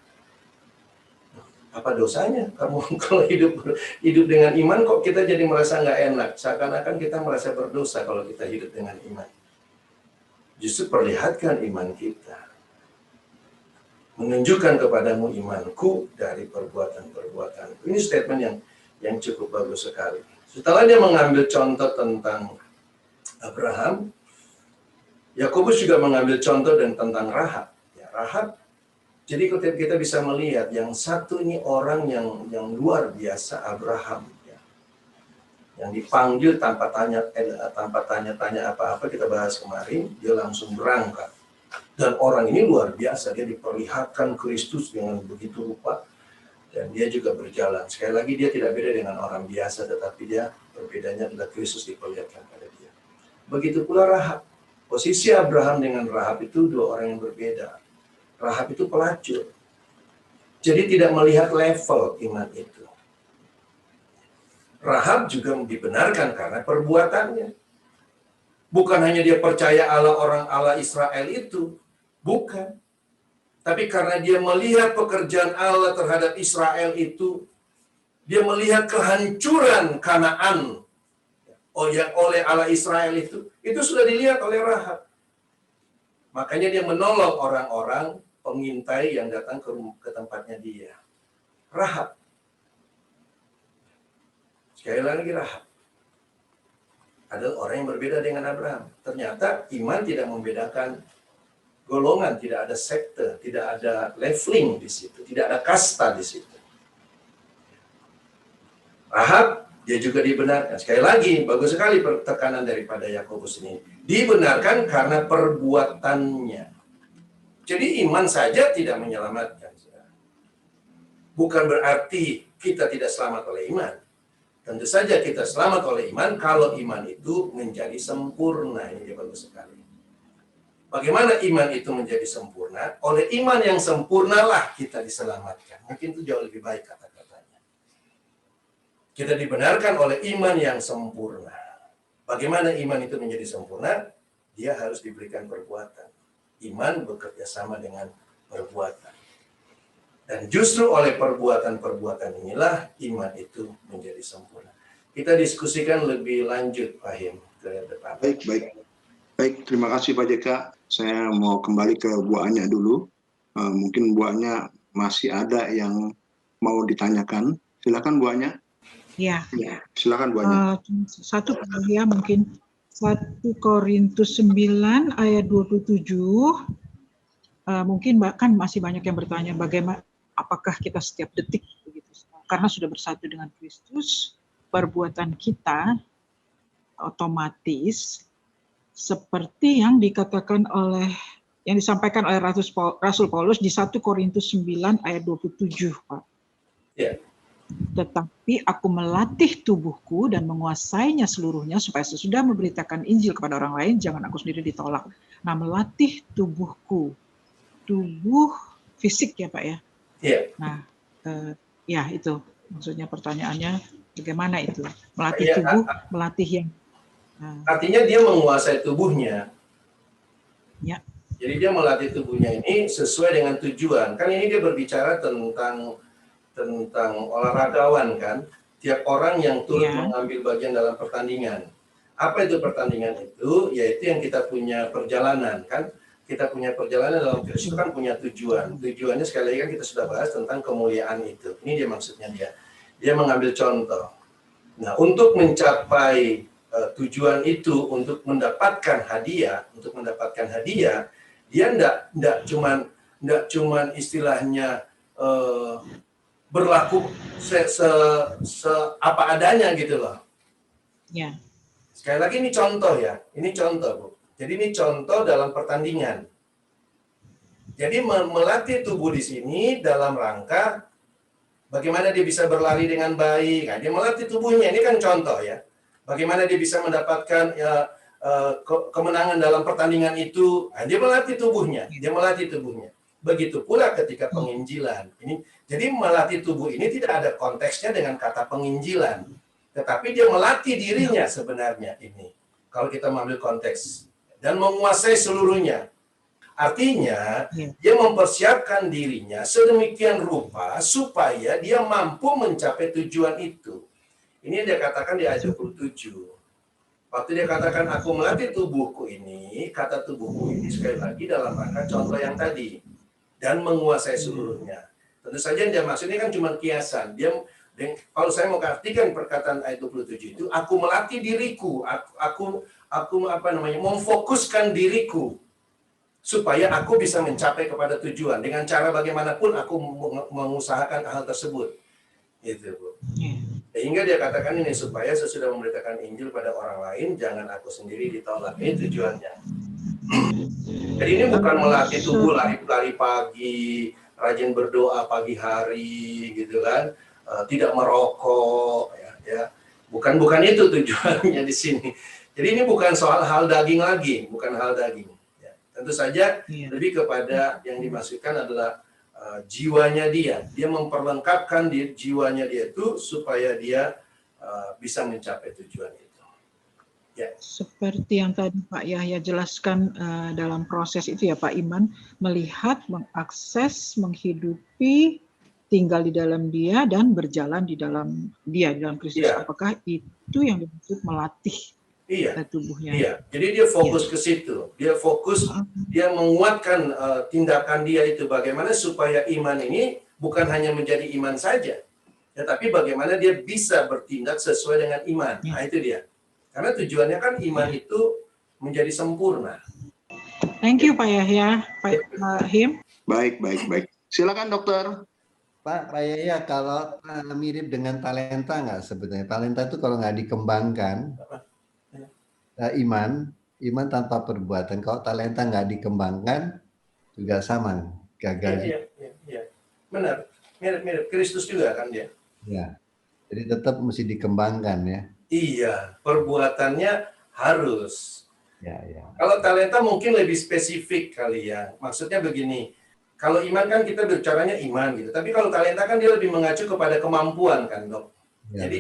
[SPEAKER 3] Apa dosanya kamu kalau hidup dengan iman kok kita jadi merasa nggak enak? Seakan-akan kita merasa berdosa kalau kita hidup dengan iman. Justru perlihatkan iman kita. Menunjukkan kepadamu imanku dari perbuatan-perbuatan. Ini statement yang cukup bagus sekali. Setelah dia mengambil contoh tentang Abraham, Yakobus juga mengambil contoh dan tentang Rahab. Ya, Rahab. Jadi kita bisa melihat yang satu ini orang yang luar biasa, Abraham, ya. Yang dipanggil tanpa tanya-tanya apa-apa, kita bahas kemarin, dia langsung berangkat. Dan orang ini luar biasa, dia diperlihatkan Kristus dengan begitu rupa, dan dia juga berjalan. Sekali lagi dia tidak beda dengan orang biasa, tetapi dia berbedanya adalah Kristus diperlihatkan pada dia. Begitu pula Rahab. Posisi Abraham dengan Rahab itu dua orang yang berbeda. Rahab itu pelacur. Jadi tidak melihat level iman itu. Rahab juga dibenarkan karena perbuatannya. Bukan hanya dia percaya Allah Israel itu. Bukan. Tapi karena dia melihat pekerjaan Allah terhadap Israel itu, dia melihat kehancuran Kanaan oleh Allah Israel itu sudah dilihat oleh Rahab. Makanya dia menolong orang-orang pengintai yang datang ke tempatnya dia. Rahab. Sekali lagi Rahab. Adalah orang yang berbeda dengan Abraham. Ternyata iman tidak membedakan golongan, tidak ada sekte, tidak ada leveling di situ, tidak ada kasta di situ. Rahab, dia juga dibenarkan. Sekali lagi, bagus sekali tekanan daripada Yakobus ini. Dibenarkan karena perbuatannya. Jadi iman saja tidak menyelamatkan. Bukan berarti kita tidak selamat oleh iman. Tentu saja kita selamat oleh iman kalau iman itu menjadi sempurna. Ini dia bagus sekali. Bagaimana iman itu menjadi sempurna? Oleh iman yang sempurnalah kita diselamatkan. Mungkin itu jauh lebih baik kata-katanya. Kita dibenarkan oleh iman yang sempurna. Bagaimana iman itu menjadi sempurna? Dia harus diberikan perbuatan. Iman bekerja sama dengan perbuatan. Dan justru oleh perbuatan-perbuatan inilah iman itu menjadi sempurna. Kita diskusikan lebih lanjut, Pak Him, ke depan.
[SPEAKER 1] Baik, terima kasih Pak JK. Saya mau kembali ke Bu Anya dulu. Mungkin Bu Anya masih ada yang mau ditanyakan. Silakan Bu Anya.
[SPEAKER 2] Ya.
[SPEAKER 1] Silakan Bu Anya.
[SPEAKER 2] Satu ya mungkin 1 Korintus 9 ayat 27. Mungkin bahkan masih banyak yang bertanya bagaimana apakah kita setiap detik begitu. Karena sudah bersatu dengan Kristus, perbuatan kita otomatis seperti yang disampaikan oleh Rasul Paulus di 1 Korintus 9 ayat 27, Pak.
[SPEAKER 3] Ya.
[SPEAKER 2] Tetapi aku melatih tubuhku dan menguasainya seluruhnya supaya sesudah memberitakan Injil kepada orang lain, jangan aku sendiri ditolak. Nah, melatih tubuhku. Tubuh fisik ya, Pak ya?
[SPEAKER 3] Iya.
[SPEAKER 2] Nah, ya itu maksudnya pertanyaannya bagaimana itu? Melatih tubuh, melatih yang
[SPEAKER 3] artinya dia menguasai tubuhnya.
[SPEAKER 2] Ya.
[SPEAKER 3] Jadi dia melatih tubuhnya ini sesuai dengan tujuan. Kan ini dia berbicara tentang olahragawan kan. Tiap orang yang turut mengambil bagian dalam pertandingan. Apa itu pertandingan itu? Yaitu yang kita punya perjalanan kan. Kita punya perjalanan dalam Kristus kan punya tujuan. Tujuannya sekali lagi kan kita sudah bahas tentang kemuliaan itu. Ini dia maksudnya dia. Dia mengambil contoh. Nah, untuk mencapai tujuan itu, untuk mendapatkan hadiah, dia enggak cuman istilahnya berlaku apa adanya gitu loh.
[SPEAKER 2] Ya.
[SPEAKER 3] Sekali lagi ini contoh ya. Ini contoh, Bu. Jadi ini contoh dalam pertandingan. Jadi melatih tubuh di sini dalam rangka bagaimana dia bisa berlari dengan baik. Nah, dia melatih tubuhnya. Ini kan contoh ya. Bagaimana dia bisa mendapatkan kemenangan dalam pertandingan itu. Nah, dia melatih tubuhnya. Begitu pula ketika penginjilan. Jadi melatih tubuh ini tidak ada konteksnya dengan kata penginjilan. Tetapi dia melatih dirinya sebenarnya ini. Kalau kita mengambil konteks dan menguasai seluruhnya. Artinya,
[SPEAKER 2] Ya.
[SPEAKER 3] dia mempersiapkan dirinya sedemikian rupa supaya dia mampu mencapai tujuan itu. Ini dia katakan di ayat 27. Waktu dia katakan, aku melatih tubuhku ini, kata tubuhku ini sekali lagi dalam rangka contoh yang tadi. Dan menguasai seluruhnya. Tentu saja yang dia maksud ini kan cuma kiasan. Kalau saya mau artikan perkataan ayat 27 itu, aku melatih diriku, aku memfokuskan diriku supaya aku bisa mencapai kepada tujuan dengan cara bagaimanapun aku mengusahakan hal tersebut. Gitu, Bu. Sehingga dia katakan ini, supaya sesudah memberitakan Injil pada orang lain, jangan aku sendiri ditolak. Ini tujuannya. Jadi ini bukan melatih tubuh lari pagi, rajin berdoa pagi hari, gitu kan, tidak merokok, ya. Bukan itu tujuannya di sini. Jadi ini bukan soal hal daging lagi, bukan hal daging. Ya. Tentu saja lebih kepada yang dimaksudkan adalah jiwanya dia memperlengkapkan jiwanya dia itu supaya dia bisa mencapai tujuan itu. Ya.
[SPEAKER 2] Seperti yang tadi Pak Yahya jelaskan dalam proses itu ya Pak Iman, melihat, mengakses, menghidupi, tinggal di dalam dia dan berjalan di dalam dia, di dalam Kristus.
[SPEAKER 3] Iya.
[SPEAKER 2] Apakah itu yang dimaksud melatih tubuhnya?
[SPEAKER 3] Iya. Jadi dia fokus ke situ. Dia fokus, dia menguatkan tindakan dia itu bagaimana supaya iman ini bukan hanya menjadi iman saja, tetapi bagaimana dia bisa bertindak sesuai dengan iman. Nah, itu dia. Karena tujuannya kan iman itu menjadi sempurna.
[SPEAKER 2] Thank you Pak Yahya, Pak Him.
[SPEAKER 1] Baik. Silakan dokter.
[SPEAKER 4] Pak Yahya, kalau mirip dengan talenta nggak sebetulnya? Talenta itu kalau nggak dikembangkan, iman tanpa perbuatan. Kalau talenta nggak dikembangkan, juga sama, gagal.
[SPEAKER 3] Iya. Benar. Mirip Kristus juga kan dia.
[SPEAKER 4] Ya. Jadi tetap mesti dikembangkan ya.
[SPEAKER 3] Iya, perbuatannya harus.
[SPEAKER 4] Ya.
[SPEAKER 3] Kalau talenta mungkin lebih spesifik kali ya. Maksudnya begini, kalau iman kan kita bicaranya iman gitu. Tapi kalau talenta kan dia lebih mengacu kepada kemampuan kan, Dok.
[SPEAKER 4] Ya,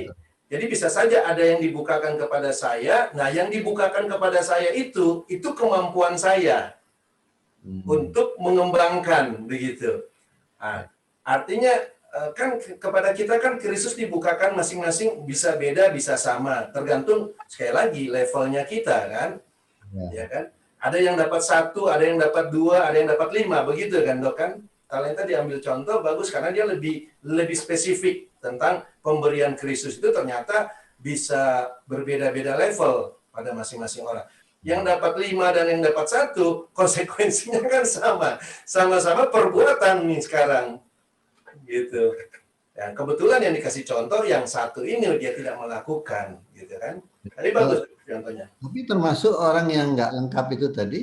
[SPEAKER 3] jadi bisa saja ada yang dibukakan kepada saya. Nah, yang dibukakan kepada saya itu kemampuan saya untuk mengembangkan begitu. Nah, artinya kan kepada kita kan Kristus dibukakan masing-masing, bisa beda, bisa sama, tergantung sekali lagi levelnya kita kan, ya kan. Ada yang dapat 1, ada yang dapat 2, ada yang dapat 5, begitu kan Dok kan. Talenta diambil contoh bagus karena dia lebih spesifik tentang pemberian Kristus itu ternyata bisa berbeda-beda level pada masing-masing orang. Yang dapat 5 dan yang dapat 1 konsekuensinya kan sama-sama perbuatan nih sekarang. Gitu. Dan kebetulan yang dikasih contoh yang satu ini dia tidak melakukan, gitu kan? Tadi bagus contohnya.
[SPEAKER 4] Tapi termasuk orang yang nggak lengkap itu tadi,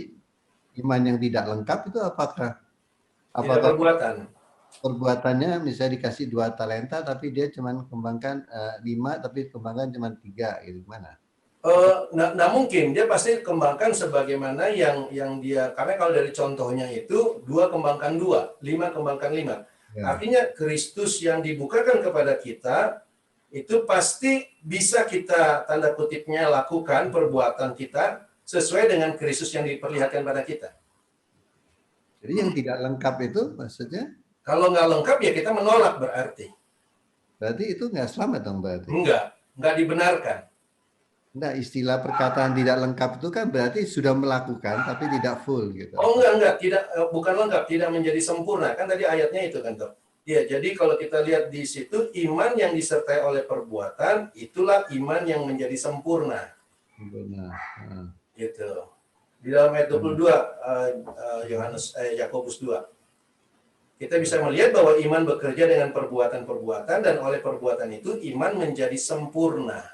[SPEAKER 4] iman yang tidak lengkap itu apakah
[SPEAKER 3] perbuatan?
[SPEAKER 4] Perbuatannya misalnya dikasih 2 talenta, tapi dia cuma kembangkan 5, tapi kembangkan cuma 3, gitu gimana?
[SPEAKER 3] Nah mungkin dia pasti kembangkan sebagaimana yang dia, karena kalau dari contohnya itu 2 kembangkan 2, 5 kembangkan 5. Ya. Artinya Kristus yang dibukakan kepada kita itu pasti bisa kita tanda kutipnya lakukan perbuatan kita sesuai dengan Kristus yang diperlihatkan pada kita.
[SPEAKER 4] Jadi yang tidak lengkap itu maksudnya?
[SPEAKER 3] Kalau nggak lengkap ya kita menolak berarti.
[SPEAKER 4] Berarti itu nggak selamat dong berarti?
[SPEAKER 3] Nggak dibenarkan.
[SPEAKER 4] Nah, istilah perkataan tidak lengkap itu kan berarti sudah melakukan tapi tidak full gitu.
[SPEAKER 3] Oh enggak, bukan lengkap, tidak menjadi sempurna. Kan tadi ayatnya itu kan, Dok. Ya, jadi kalau kita lihat di situ iman yang disertai oleh perbuatan itulah iman yang menjadi sempurna.
[SPEAKER 4] Benar.
[SPEAKER 3] Gitu. Di dalam ayat 22 Yakobus 2. Kita bisa melihat bahwa iman bekerja dengan perbuatan-perbuatan dan oleh perbuatan itu iman menjadi sempurna.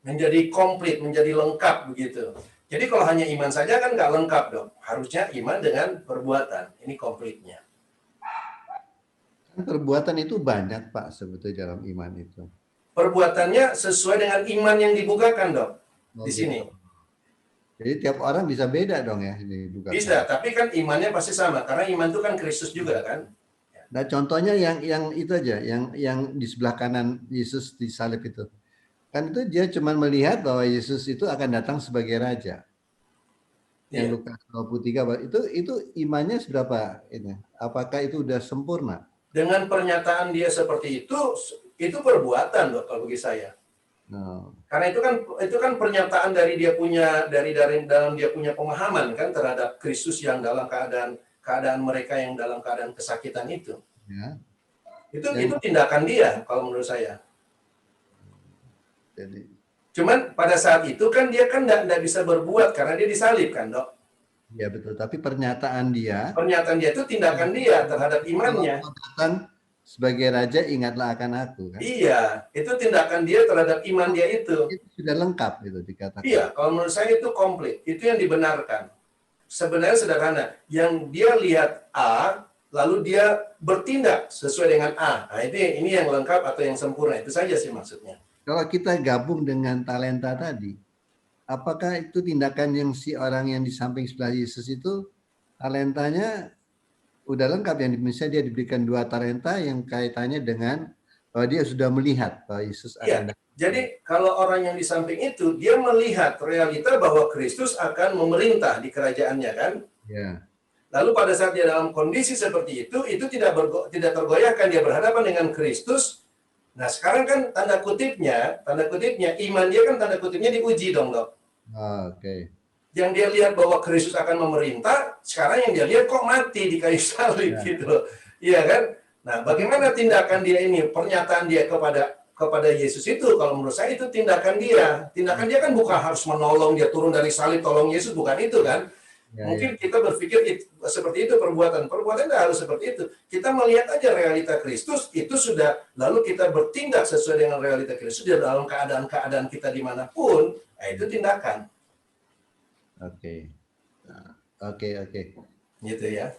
[SPEAKER 3] Menjadi komplit, menjadi lengkap begitu. Jadi kalau hanya iman saja kan nggak lengkap dong. Harusnya iman dengan perbuatan. Ini komplitnya.
[SPEAKER 4] Perbuatan itu banyak Pak sebetulnya dalam iman itu.
[SPEAKER 3] Perbuatannya sesuai dengan iman yang dibukakan dong. Di sini.
[SPEAKER 4] Jadi tiap orang bisa beda dong ya dibukakan.
[SPEAKER 3] Bisa, tapi kan imannya pasti sama. Karena iman itu kan Kristus juga kan.
[SPEAKER 4] Nah contohnya yang itu aja, yang di sebelah kanan Yesus disalib itu. Kan itu dia cuma melihat bahwa Yesus itu akan datang sebagai raja. Yang Lukas 23 itu imannya seberapa ini? Apakah itu udah sempurna?
[SPEAKER 3] Dengan pernyataan dia seperti itu perbuatan loh kalau bagi saya.
[SPEAKER 4] No.
[SPEAKER 3] Karena itu kan pernyataan dari dia punya dari dalam dia punya pemahaman kan terhadap Kristus yang dalam keadaan mereka yang dalam keadaan kesakitan itu.
[SPEAKER 4] Ya.
[SPEAKER 3] Itu tindakan dia kalau menurut saya.
[SPEAKER 4] Jadi,
[SPEAKER 3] cuman pada saat itu kan dia kan tidak bisa berbuat karena dia disalib kan, Dok.
[SPEAKER 4] ya betul, tapi pernyataan dia
[SPEAKER 3] itu tindakan dia terhadap imannya.
[SPEAKER 4] Datang sebagai raja, ingatlah akan aku kan.
[SPEAKER 3] Iya, itu tindakan dia terhadap iman dia itu.
[SPEAKER 4] Itu sudah lengkap itu dikatakan.
[SPEAKER 3] Iya, kalau menurut saya itu komplit. Itu yang dibenarkan. Sebenarnya sederhana. Yang dia lihat A, lalu dia bertindak sesuai dengan A. Nah, ini yang lengkap atau yang sempurna. Itu saja sih maksudnya.
[SPEAKER 4] Kalau kita gabung dengan talenta tadi, apakah itu tindakan yang si orang yang di samping sebelah Yesus itu talentanya udah lengkap, yang misalnya dia diberikan 2 talenta yang kaitannya dengan bahwa dia sudah melihat bahwa Yesus akan datang.
[SPEAKER 3] Jadi kalau orang yang di samping itu dia melihat realita bahwa Kristus akan memerintah di kerajaannya kan?
[SPEAKER 4] Ya.
[SPEAKER 3] Lalu pada saat dia dalam kondisi seperti itu tidak tergoyahkan, dia berhadapan dengan Kristus. Nah sekarang kan tanda kutipnya iman dia kan tanda kutipnya diuji dong, Dok.
[SPEAKER 4] Oke.
[SPEAKER 3] Yang dia lihat bahwa Kristus akan memerintah, sekarang yang dia lihat kok mati di kayu salib gitu. Iya kan? Nah, bagaimana tindakan dia ini? Pernyataan dia kepada Yesus itu kalau menurut saya itu tindakan dia. Tindakan dia kan bukan harus menolong dia turun dari salib tolong Yesus, bukan itu kan? Mungkin kita berpikir seperti itu perbuatan tidak harus seperti itu. Kita melihat aja realita Kristus itu sudah, lalu kita bertindak sesuai dengan realita Kristus dalam keadaan kita dimanapun, itu tindakan.
[SPEAKER 4] Oke.
[SPEAKER 3] Gitu ya.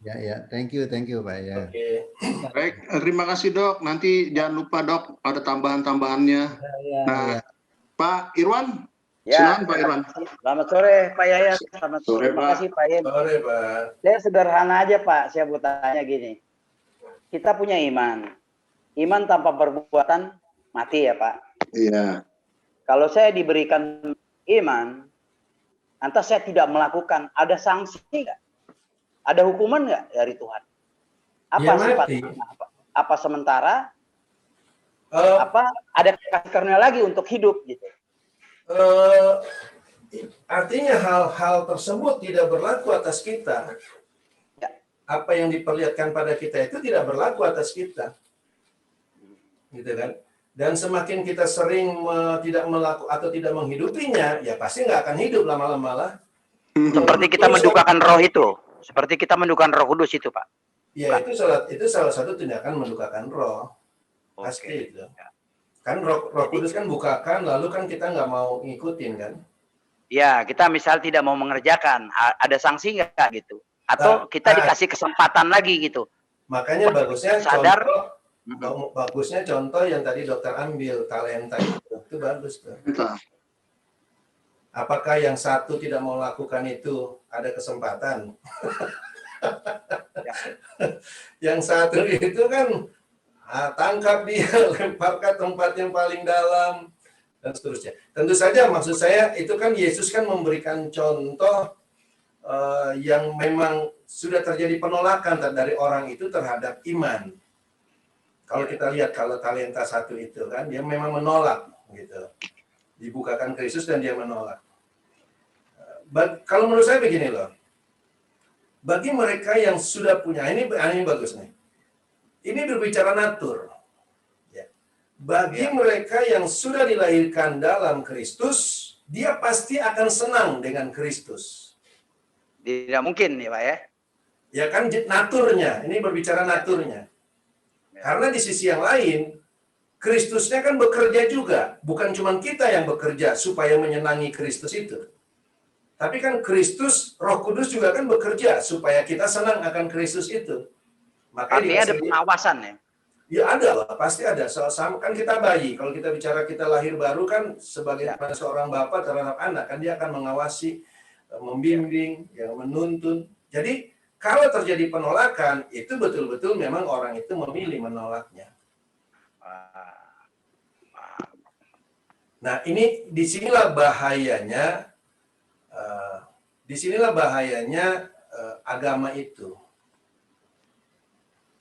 [SPEAKER 4] Ya, thank you Pak ya.
[SPEAKER 3] Oke.
[SPEAKER 1] Baik, terima kasih Dok. Nanti jangan lupa Dok ada tambahan-tambahannya. Nah, Pak Irwan.
[SPEAKER 5] Ya,
[SPEAKER 1] silakan Pak Irwan.
[SPEAKER 5] Selamat sore Pak Yaya. Selamat sore, terima kasih Pak Yaya.
[SPEAKER 3] Sore Pak.
[SPEAKER 5] Saya sederhana aja Pak, saya mau tanya gini. Kita punya iman. Iman tanpa perbuatan mati ya Pak.
[SPEAKER 1] Iya.
[SPEAKER 5] Kalau saya diberikan iman, lantas saya tidak melakukan, ada sanksi nggak? Ada hukuman nggak dari Tuhan? Apa
[SPEAKER 3] Ya,
[SPEAKER 5] sifatnya? Apa sementara? Apa ada kasih karunia lagi untuk hidup gitu?
[SPEAKER 3] Artinya hal-hal tersebut tidak berlaku atas kita. Apa yang diperlihatkan pada kita itu tidak berlaku atas kita, gitu kan? Dan semakin kita sering tidak melakukan atau tidak menghidupinya, ya pasti nggak akan hidup lama-lama lah.
[SPEAKER 5] Seperti kita mendukakan roh itu, seperti kita mendukakan Roh Kudus itu, Pak.
[SPEAKER 3] Ya itu salah satu tindakan mendukakan roh, pasti itu. Kan roh Kudus kan bukakan, lalu kan kita nggak mau ngikutin kan?
[SPEAKER 5] Ya, kita misal tidak mau mengerjakan, ada sanksi nggak gitu? Atau kita dikasih kesempatan lagi gitu?
[SPEAKER 3] Makanya bagusnya
[SPEAKER 5] sadar.
[SPEAKER 3] Bagusnya contoh yang tadi dokter ambil, talenta itu bagus tuh. Apakah yang satu tidak mau lakukan itu ada kesempatan? Yang satu itu kan tangkap dia, lempar ke tempat yang paling dalam, dan seterusnya. Tentu saja maksud saya itu kan Yesus kan memberikan contoh yang memang sudah terjadi penolakan dari orang itu terhadap iman. Kalau kita lihat kalau talenta satu itu kan dia memang menolak gitu. Dibukakan Kristus dan dia menolak. Kalau menurut saya begini loh. Bagi mereka yang sudah punya, ini bagus nih. Ini berbicara natur. Ya. Bagi mereka yang sudah dilahirkan dalam Kristus, dia pasti akan senang dengan Kristus.
[SPEAKER 5] Tidak mungkin ya Pak ya?
[SPEAKER 3] Ya kan naturnya, ini berbicara naturnya. Karena di sisi yang lain, Kristusnya kan bekerja juga. Bukan cuma kita yang bekerja supaya menyenangi Kristus itu. Tapi kan Kristus, Roh Kudus juga kan bekerja supaya kita senang akan Kristus itu. Makanya
[SPEAKER 5] artinya ada pengawasan ya?
[SPEAKER 3] Ya ada lah, pasti ada. Sama kan kita bayi. Kalau kita bicara kita lahir baru kan sebagai seorang bapak terhadap anak kan dia akan mengawasi, membimbing, yang menuntun. Jadi kalau terjadi penolakan itu betul-betul memang orang itu memilih menolaknya. Nah, ini disinilah bahayanya, agama itu.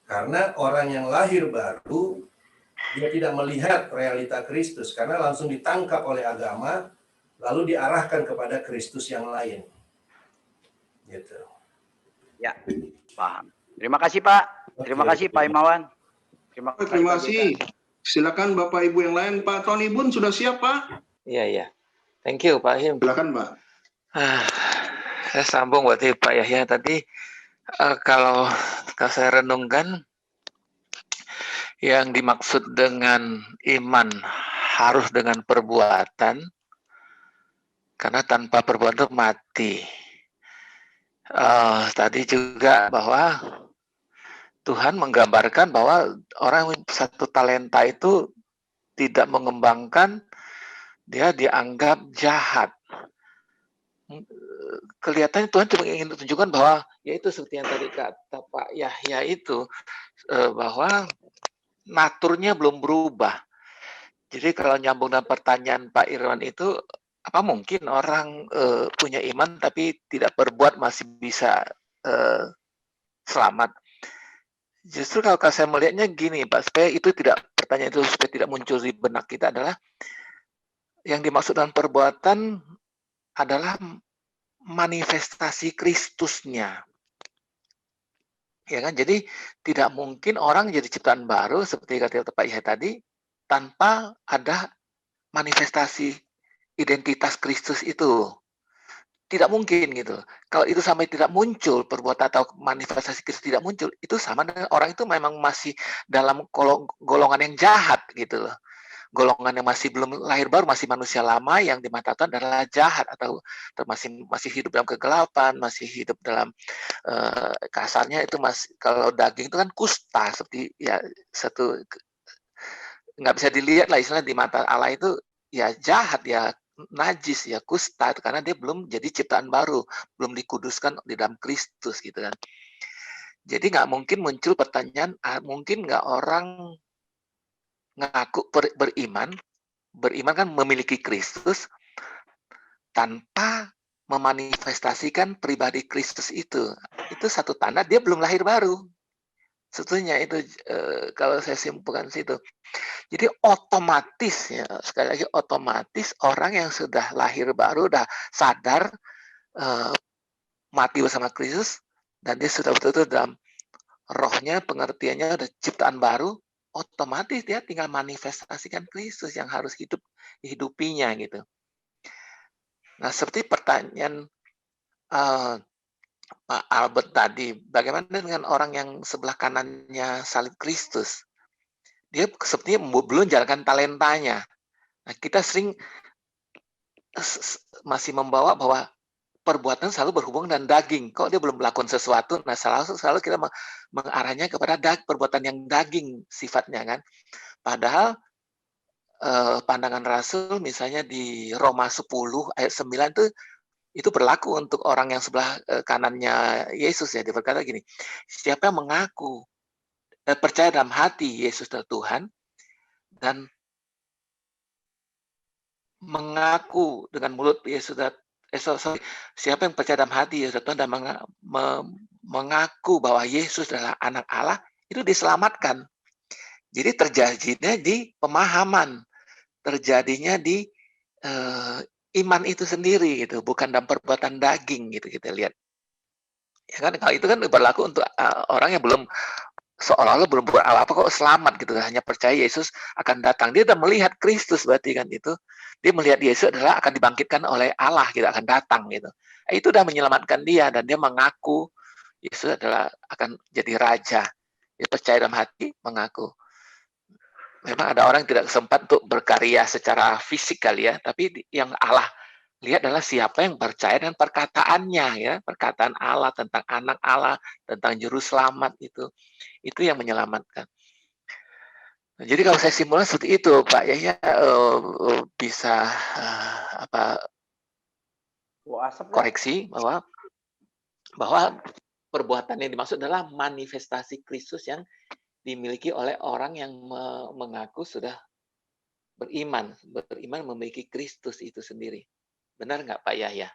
[SPEAKER 3] Karena orang yang lahir baru, dia tidak melihat realita Kristus, karena langsung ditangkap oleh agama, lalu diarahkan kepada Kristus yang lain. Gitu.
[SPEAKER 5] Ya, paham. Terima kasih Pak. Terima kasih Pak Imawan.
[SPEAKER 1] Terima kasih. Silakan Bapak Ibu yang lain. Pak Tony Bun sudah siap Pak?
[SPEAKER 6] Iya. Thank you Pak Him.
[SPEAKER 1] Silakan Pak.
[SPEAKER 6] Saya sambung berarti Pak Yahya tadi. Kalau saya renungkan, yang dimaksud dengan iman harus dengan perbuatan, karena tanpa perbuatan mati. Tadi juga bahwa Tuhan menggambarkan bahwa orang satu talenta itu tidak mengembangkan, dia dianggap jahat. Kelihatannya Tuhan cuma ingin tunjukkan bahwa, yaitu seperti yang tadi kata Pak Yahya itu, bahwa naturnya belum berubah. Jadi kalau nyambung dengan pertanyaan Pak Irwan itu, apa mungkin orang punya iman tapi tidak berbuat masih bisa selamat? Justru kalau saya melihatnya gini Pak, supaya itu tidak, pertanyaan itu supaya tidak muncul di benak kita adalah, yang dimaksud dengan perbuatan adalah manifestasi Kristusnya. Ya kan? Jadi tidak mungkin orang jadi ciptaan baru seperti kata Pak Yahya tadi tanpa ada manifestasi identitas Kristus itu. Tidak mungkin gitu. Kalau itu sampai tidak muncul, perbuatan atau manifestasi Kristus tidak muncul, itu sama dengan orang itu memang masih dalam golongan yang jahat gitu loh. Golongan yang masih belum lahir baru, masih manusia lama yang di mata Tuhan adalah jahat, atau masih hidup dalam kegelapan, masih hidup dalam kasarnya itu kalau daging itu kan kusta, seperti ya satu nggak bisa dilihat lah istilah di mata Allah itu ya jahat, ya najis, ya kusta, karena dia belum jadi ciptaan baru, belum dikuduskan di dalam Kristus gitu kan. Jadi nggak mungkin muncul pertanyaan, mungkin nggak orang ngaku beriman kan memiliki Kristus tanpa memanifestasikan pribadi Kristus itu satu tanda dia belum lahir baru. Sebetulnya itu kalau saya simpulkan situ. Jadi otomatis ya, sekali lagi otomatis orang yang sudah lahir baru, udah sadar mati bersama Kristus, dan dia sudah betul-betul dalam rohnya, pengertiannya udah ciptaan baru, otomatis dia tinggal manifestasikan Kristus yang harus hidupinya gitu. Nah, seperti pertanyaan Pak Albert tadi, bagaimana dengan orang yang sebelah kanannya salib Kristus? Dia sepertinya belum jalankan talentanya. Nah, kita sering masih membawa bahwa perbuatan selalu berhubung dengan daging. Kok dia belum melakukan sesuatu? Nah, selalu kita mengarahnya kepada perbuatan yang daging sifatnya kan. Padahal pandangan Rasul misalnya di Roma 10 ayat 9 itu berlaku untuk orang yang sebelah kanannya Yesus ya. Dia berkata gini, siapa yang mengaku percaya dalam hati Yesus adalah Tuhan dan mengaku dengan mulut Yesus siapa yang percaya dalam hati Yesus Tuhan dan mengaku bahwa Yesus adalah anak Allah, itu diselamatkan. Jadi terjadinya di pemahaman, terjadinya di iman itu sendiri gitu, bukan dalam perbuatan daging gitu kita lihat. Ya kan, kalau itu kan berlaku untuk orang yang belum seolah-olah belum buat apa-apa kok selamat gitu, hanya percaya Yesus akan datang. Dia sudah melihat Kristus, berarti kan itu dia melihat Yesus adalah akan dibangkitkan oleh Allah gitu, akan datang gitu. Itu sudah menyelamatkan dia, dan dia mengaku Yesus adalah akan jadi raja. Dia percaya dalam hati, mengaku. Memang ada orang yang tidak sempat untuk berkarya secara fisik kali ya, tapi yang Allah lihat adalah siapa yang percaya dengan perkataannya ya, perkataan Allah tentang anak Allah, tentang juru selamat itu yang menyelamatkan. Nah, jadi kalau saya simpulkan seperti itu Pak Yahya, bisa koreksi bahwa perbuatan yang dimaksud adalah manifestasi Kristus yang dimiliki oleh orang yang mengaku sudah beriman memiliki Kristus itu sendiri. Benar nggak Pak Yahya?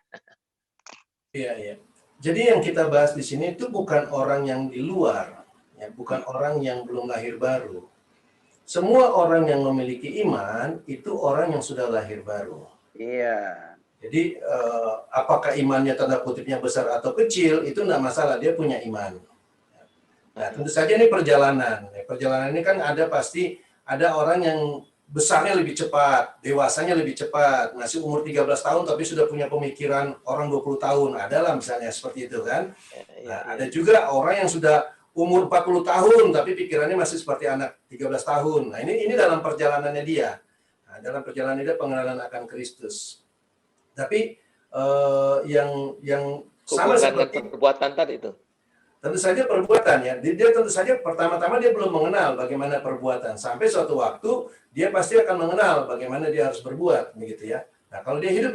[SPEAKER 3] Iya, iya. Jadi yang kita bahas di sini itu bukan orang yang di luar, ya, bukan orang yang belum lahir baru. Semua orang yang memiliki iman itu orang yang sudah lahir baru.
[SPEAKER 5] Iya.
[SPEAKER 3] Jadi apakah imannya tanda kutipnya besar atau kecil itu enggak masalah, dia punya iman. Nah, tentu saja ini perjalanan. Perjalanan ini kan pasti ada orang yang besarnya lebih cepat, dewasanya lebih cepat, masih umur 13 tahun tapi sudah punya pemikiran orang 20 tahun. Adalah misalnya seperti itu kan. Nah, ada juga orang yang sudah umur 40 tahun tapi pikirannya masih seperti anak 13 tahun. Nah, ini dalam perjalanannya dia. Nah, dalam perjalanan dia pengenalan akan Kristus. Tapi yang sama seperti
[SPEAKER 6] perbuatan tadi itu.
[SPEAKER 3] Tentu saja perbuatan ya. Dia tentu saja pertama-tama dia belum mengenal bagaimana perbuatan. Sampai suatu waktu dia pasti akan mengenal bagaimana dia harus berbuat, begitu ya. Nah, kalau dia hidup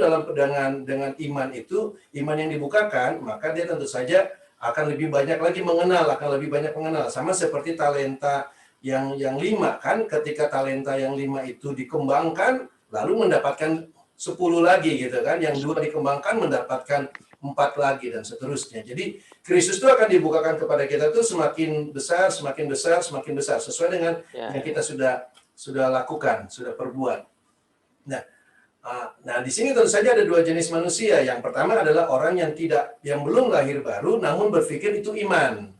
[SPEAKER 3] dengan iman itu, iman yang dibukakan, maka dia tentu saja akan lebih banyak lagi mengenal, Sama seperti talenta yang 5 kan, ketika talenta yang 5 itu dikembangkan, lalu mendapatkan 10 lagi gitu kan, yang 2 dikembangkan mendapatkan 4 lagi dan seterusnya. Jadi Kristus itu akan dibukakan kepada kita tuh semakin besar sesuai dengan yang kita sudah lakukan, sudah perbuat. Nah, di sini tentu saja ada 2 jenis manusia. Yang pertama adalah orang yang belum lahir baru namun berpikir itu iman.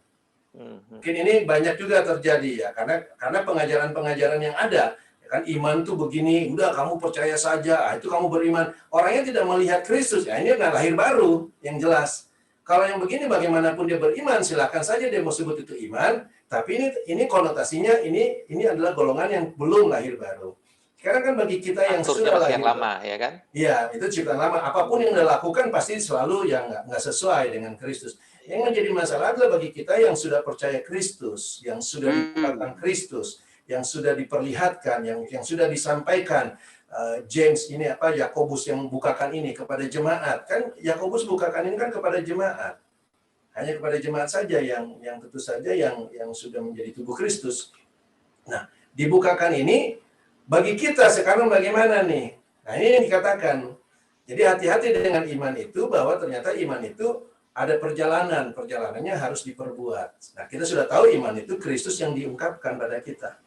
[SPEAKER 3] Mungkin ini banyak juga terjadi ya, karena pengajaran-pengajaran yang ada kan, iman tuh begini, udah kamu percaya saja, itu kamu beriman. Orangnya tidak melihat Kristus, ya ini nggak lahir baru, yang jelas. Kalau yang begini bagaimanapun dia beriman, silakan saja dia mau sebut itu iman, tapi ini konotasinya ini adalah golongan yang belum lahir baru. Sekarang kan bagi kita yang sudah lahir
[SPEAKER 6] lama, ya kan?
[SPEAKER 3] Iya, itu ciptaan lama. Apapun yang dilakukan pasti selalu yang nggak sesuai dengan Kristus. Yang menjadi masalah adalah bagi kita yang sudah percaya Kristus, yang sudah dibukakan Kristus, yang sudah diperlihatkan, yang sudah disampaikan. James ini Yakobus yang bukakan ini kepada jemaat. Kan Yakobus bukakan ini kan kepada jemaat. Hanya kepada jemaat saja yang tentu saja yang sudah menjadi tubuh Kristus. Nah, dibukakan ini bagi kita sekarang bagaimana nih? Nah, ini yang dikatakan. Jadi hati-hati dengan iman itu, bahwa ternyata iman itu ada perjalanannya harus diperbuat. Nah, kita sudah tahu iman itu Kristus yang diungkapkan pada kita.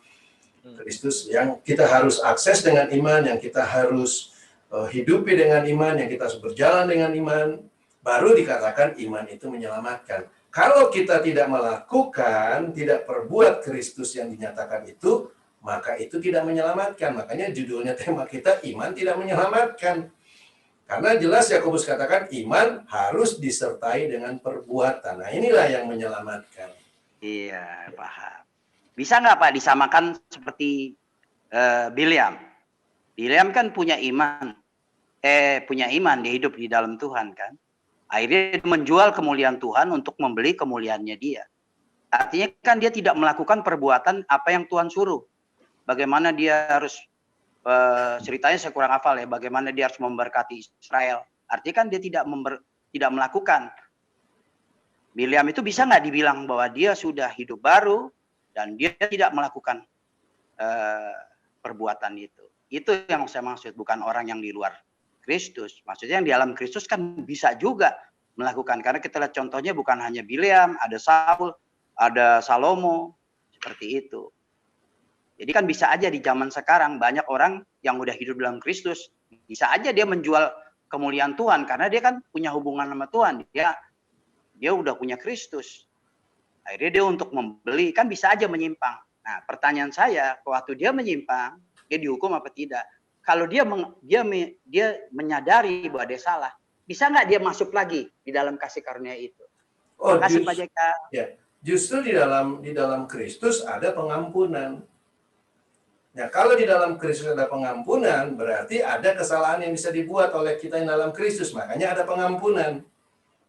[SPEAKER 3] Kristus yang kita harus akses dengan iman, yang kita harus hidupi dengan iman, yang kita harus berjalan dengan iman, baru dikatakan iman itu menyelamatkan. Kalau kita tidak melakukan, tidak perbuat Kristus yang dinyatakan itu, maka itu tidak menyelamatkan. Makanya judulnya tema kita, iman tidak menyelamatkan. Karena jelas Yakobus katakan iman harus disertai dengan perbuatan. Nah, inilah yang menyelamatkan.
[SPEAKER 5] Iya, paham. Bisa nggak Pak disamakan seperti Bileam? Bileam kan punya iman, dia hidup di dalam Tuhan kan. Akhirnya dia menjual kemuliaan Tuhan untuk membeli kemuliaannya dia. Artinya kan dia tidak melakukan perbuatan apa yang Tuhan suruh. Bagaimana dia harus, ceritanya saya kurang hafal ya, bagaimana dia harus memberkati Israel. Artinya kan dia tidak melakukan. Bileam itu bisa nggak dibilang bahwa dia sudah hidup baru, dan dia tidak melakukan perbuatan itu. Itu yang saya maksud, bukan orang yang di luar Kristus. Maksudnya yang di dalam Kristus kan bisa juga melakukan. Karena kita lihat contohnya bukan hanya Bileam, ada Saul, ada Salomo, seperti itu. Jadi kan bisa aja di zaman sekarang banyak orang yang udah hidup dalam Kristus, bisa aja dia menjual kemuliaan Tuhan karena dia kan punya hubungan sama Tuhan. Dia udah punya Kristus. Akhirnya dia untuk membeli, kan bisa aja menyimpang. Nah, pertanyaan saya, waktu dia menyimpang, dia dihukum apa tidak? Kalau dia menyadari bahwa dia salah, bisa nggak dia masuk lagi di dalam kasih karunia itu? Terima kasih Pak JK.
[SPEAKER 3] Ya, justru di dalam Kristus ada pengampunan. Nah, kalau di dalam Kristus ada pengampunan, berarti ada kesalahan yang bisa dibuat oleh kita yang dalam Kristus. Makanya ada pengampunan.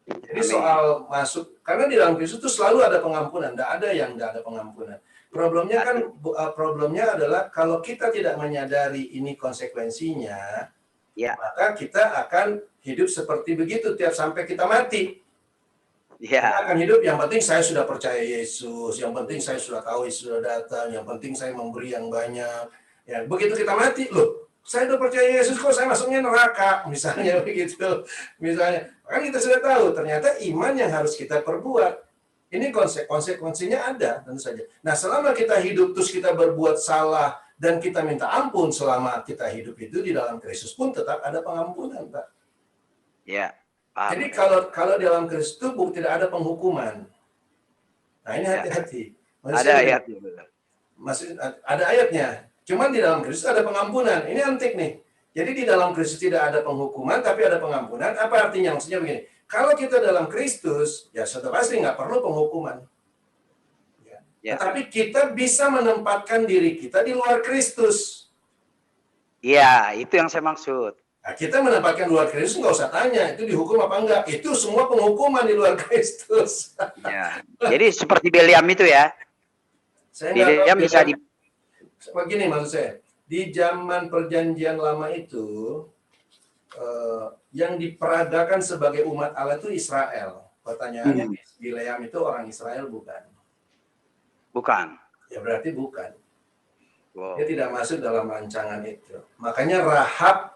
[SPEAKER 3] Jadi soal masuk, karena di dalam Kristus itu selalu ada pengampunan, tidak ada yang tidak ada pengampunan. Problemnya adalah kalau kita tidak menyadari ini konsekuensinya, maka kita akan hidup seperti begitu tiap sampai kita mati. Kita akan hidup, yang penting saya sudah percaya Yesus, yang penting saya sudah tahu Yesus sudah datang, yang penting saya memberi yang banyak. Ya, begitu kita mati, loh, saya udah percaya Yesus kok saya masuknya neraka, misalnya begitu. Misalnya, kan kita sudah tahu ternyata iman yang harus kita perbuat. Ini konsekuensinya ada tentu saja. Nah, selama kita hidup terus kita berbuat salah dan kita minta ampun selama kita hidup itu di dalam Kristus pun tetap ada pengampunan, Pak.
[SPEAKER 5] Ya. Paham.
[SPEAKER 3] Jadi kalau di dalam Kristus itu tidak ada penghukuman. Nah, ini hati-hati.
[SPEAKER 5] Ada ayatnya.
[SPEAKER 3] Masih ada ayatnya. Cuman di dalam Kristus ada pengampunan. Ini antik nih. Jadi di dalam Kristus tidak ada penghukuman, tapi ada pengampunan. Apa artinya? Maksudnya begini. Kalau kita dalam Kristus, ya sudah pasti nggak perlu penghukuman. Ya. Tapi kita bisa menempatkan diri kita di luar Kristus.
[SPEAKER 5] Iya, itu yang saya maksud.
[SPEAKER 3] Nah, kita menempatkan luar Kristus nggak usah tanya, itu dihukum apa enggak. Itu semua penghukuman di luar Kristus.
[SPEAKER 5] Ya. Jadi seperti Biliam itu ya. Biliam bisa di...
[SPEAKER 3] Begini maksud saya, di zaman perjanjian lama itu, yang diperadakan sebagai umat Allah itu Israel. Pertanyaannya, Biliam itu orang Israel bukan?
[SPEAKER 5] Bukan.
[SPEAKER 3] Ya berarti bukan.
[SPEAKER 5] Wow.
[SPEAKER 3] Dia tidak masuk dalam rancangan itu. Makanya Rahab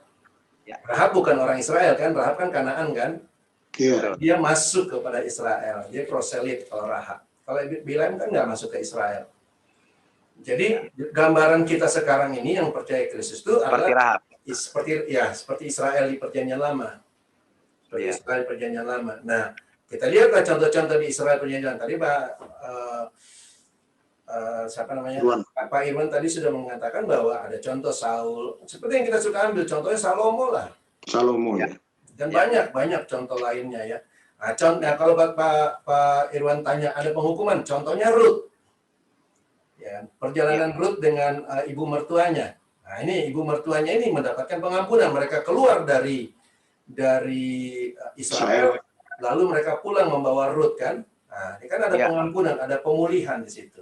[SPEAKER 3] bukan orang Israel kan? Rahab kan Kanaan kan?
[SPEAKER 1] Iya.
[SPEAKER 3] Dia masuk kepada Israel. Dia proselit kalau Rahab. Kalau Biliam kan nggak masuk ke Israel. Jadi gambaran kita sekarang ini yang percaya Kristus itu adalah seperti Israel di Perjanjian Lama. Seperti Israel di Perjanjian Lama. Nah, kita lihatlah contoh-contoh di Israel Perjanjian. Tadi Pak Irwan tadi sudah mengatakan bahwa ada contoh Saul. Seperti yang kita suka ambil contohnya Salomo lah.
[SPEAKER 1] Salomo ya.
[SPEAKER 3] Dan banyak contoh lainnya ya. Nah, kalau Pak Irwan tanya ada penghukuman, contohnya Ruth. Ya, perjalanan Ruth dengan ibu mertuanya. Nah, ini ibu mertuanya ini mendapatkan pengampunan. Mereka keluar dari Israel, lalu mereka pulang membawa Ruth kan. Nah, ini kan ada pengampunan, ada pemulihan di situ.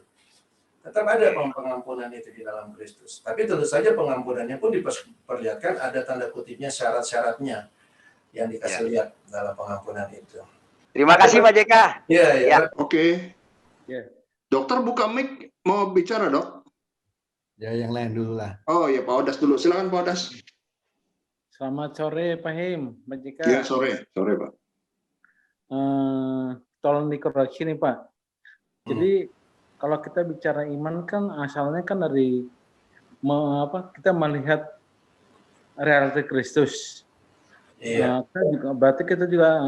[SPEAKER 3] Tetap ada pengampunan itu di dalam Kristus. Tapi tentu saja pengampunannya pun diperlihatkan ada tanda kutipnya, syarat-syaratnya yang dikasih lihat dalam pengampunan itu.
[SPEAKER 5] Terima kasih Pak JK.
[SPEAKER 3] Iya.
[SPEAKER 1] Oke. Dokter buka mic, mau bicara dok?
[SPEAKER 4] Ya yang lain dulu lah.
[SPEAKER 1] Oh ya Pak Odas dulu, silakan Pak Odas.
[SPEAKER 7] Selamat sore Pak Him, Pak JK.
[SPEAKER 1] Iya sore Pak.
[SPEAKER 7] Tolong dikoreksi nih Pak. Jadi kalau kita bicara iman kan asalnya kan dari kita melihat realiti Kristus.
[SPEAKER 3] Iya.
[SPEAKER 7] Nah, berarti kita juga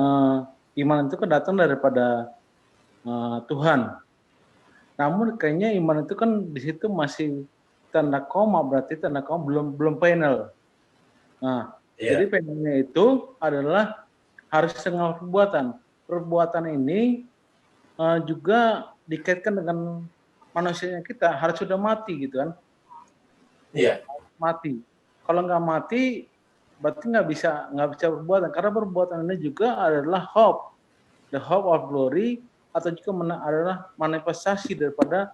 [SPEAKER 7] iman itu kan datang daripada Tuhan. Namun kayaknya iman itu kan di situ masih tanda koma, berarti tanda koma belum final. Nah, jadi finalnya itu adalah harus dengan perbuatan. Perbuatan ini juga dikaitkan dengan manusianya kita harus sudah mati gitu kan?
[SPEAKER 3] Iya.
[SPEAKER 7] Mati. Kalau nggak mati, berarti nggak bisa perbuatan. Karena perbuatan ini juga adalah hope, the hope of glory. Atau juga adalah manifestasi daripada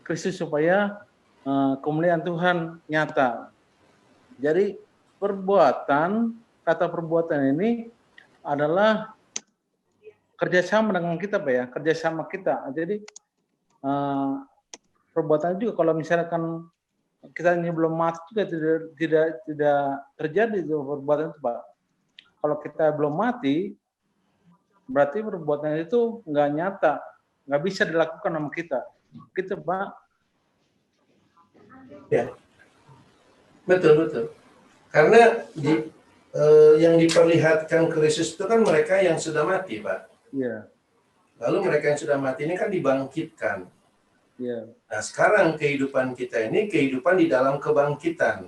[SPEAKER 7] Kristus supaya kemuliaan Tuhan nyata. Jadi kata perbuatan ini adalah kerjasama dengan kita Pak ya, kerjasama kita. Jadi perbuatan juga kalau misalkan kita ini belum mati juga tidak terjadi perbuatan itu Pak. Kalau kita belum mati, berarti perbuatan itu nggak nyata, nggak bisa dilakukan sama kita. Gitu, Pak.
[SPEAKER 3] Ya, betul. Karena yang diperlihatkan Kristus itu kan mereka yang sudah mati, Pak.
[SPEAKER 7] Iya.
[SPEAKER 3] Lalu mereka yang sudah mati ini kan dibangkitkan.
[SPEAKER 7] Iya.
[SPEAKER 3] Nah, sekarang kehidupan kita ini kehidupan di dalam kebangkitan.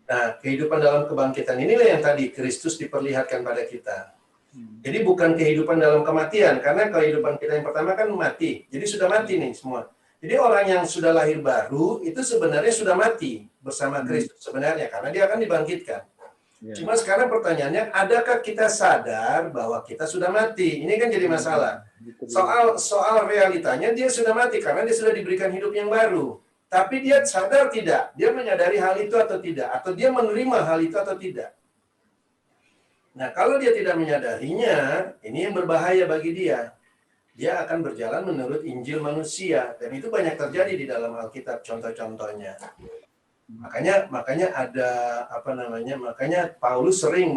[SPEAKER 3] Nah, kehidupan dalam kebangkitan inilah yang tadi Kristus diperlihatkan pada kita. Jadi bukan kehidupan dalam kematian, karena kehidupan kita yang pertama kan mati. Jadi sudah mati nih semua. Jadi orang yang sudah lahir baru itu sebenarnya sudah mati bersama Kristus sebenarnya, karena dia akan dibangkitkan. Cuma sekarang pertanyaannya, adakah kita sadar bahwa kita sudah mati? Ini kan jadi masalah. Soal realitanya dia sudah mati karena dia sudah diberikan hidup yang baru. Tapi dia sadar tidak? Dia menyadari hal itu atau tidak? Atau dia menerima hal itu atau tidak? Nah, kalau dia tidak menyadarinya, ini yang berbahaya bagi dia. Dia akan berjalan menurut Injil manusia. Dan itu banyak terjadi di dalam Alkitab, contoh-contohnya. Makanya ada makanya Paulus sering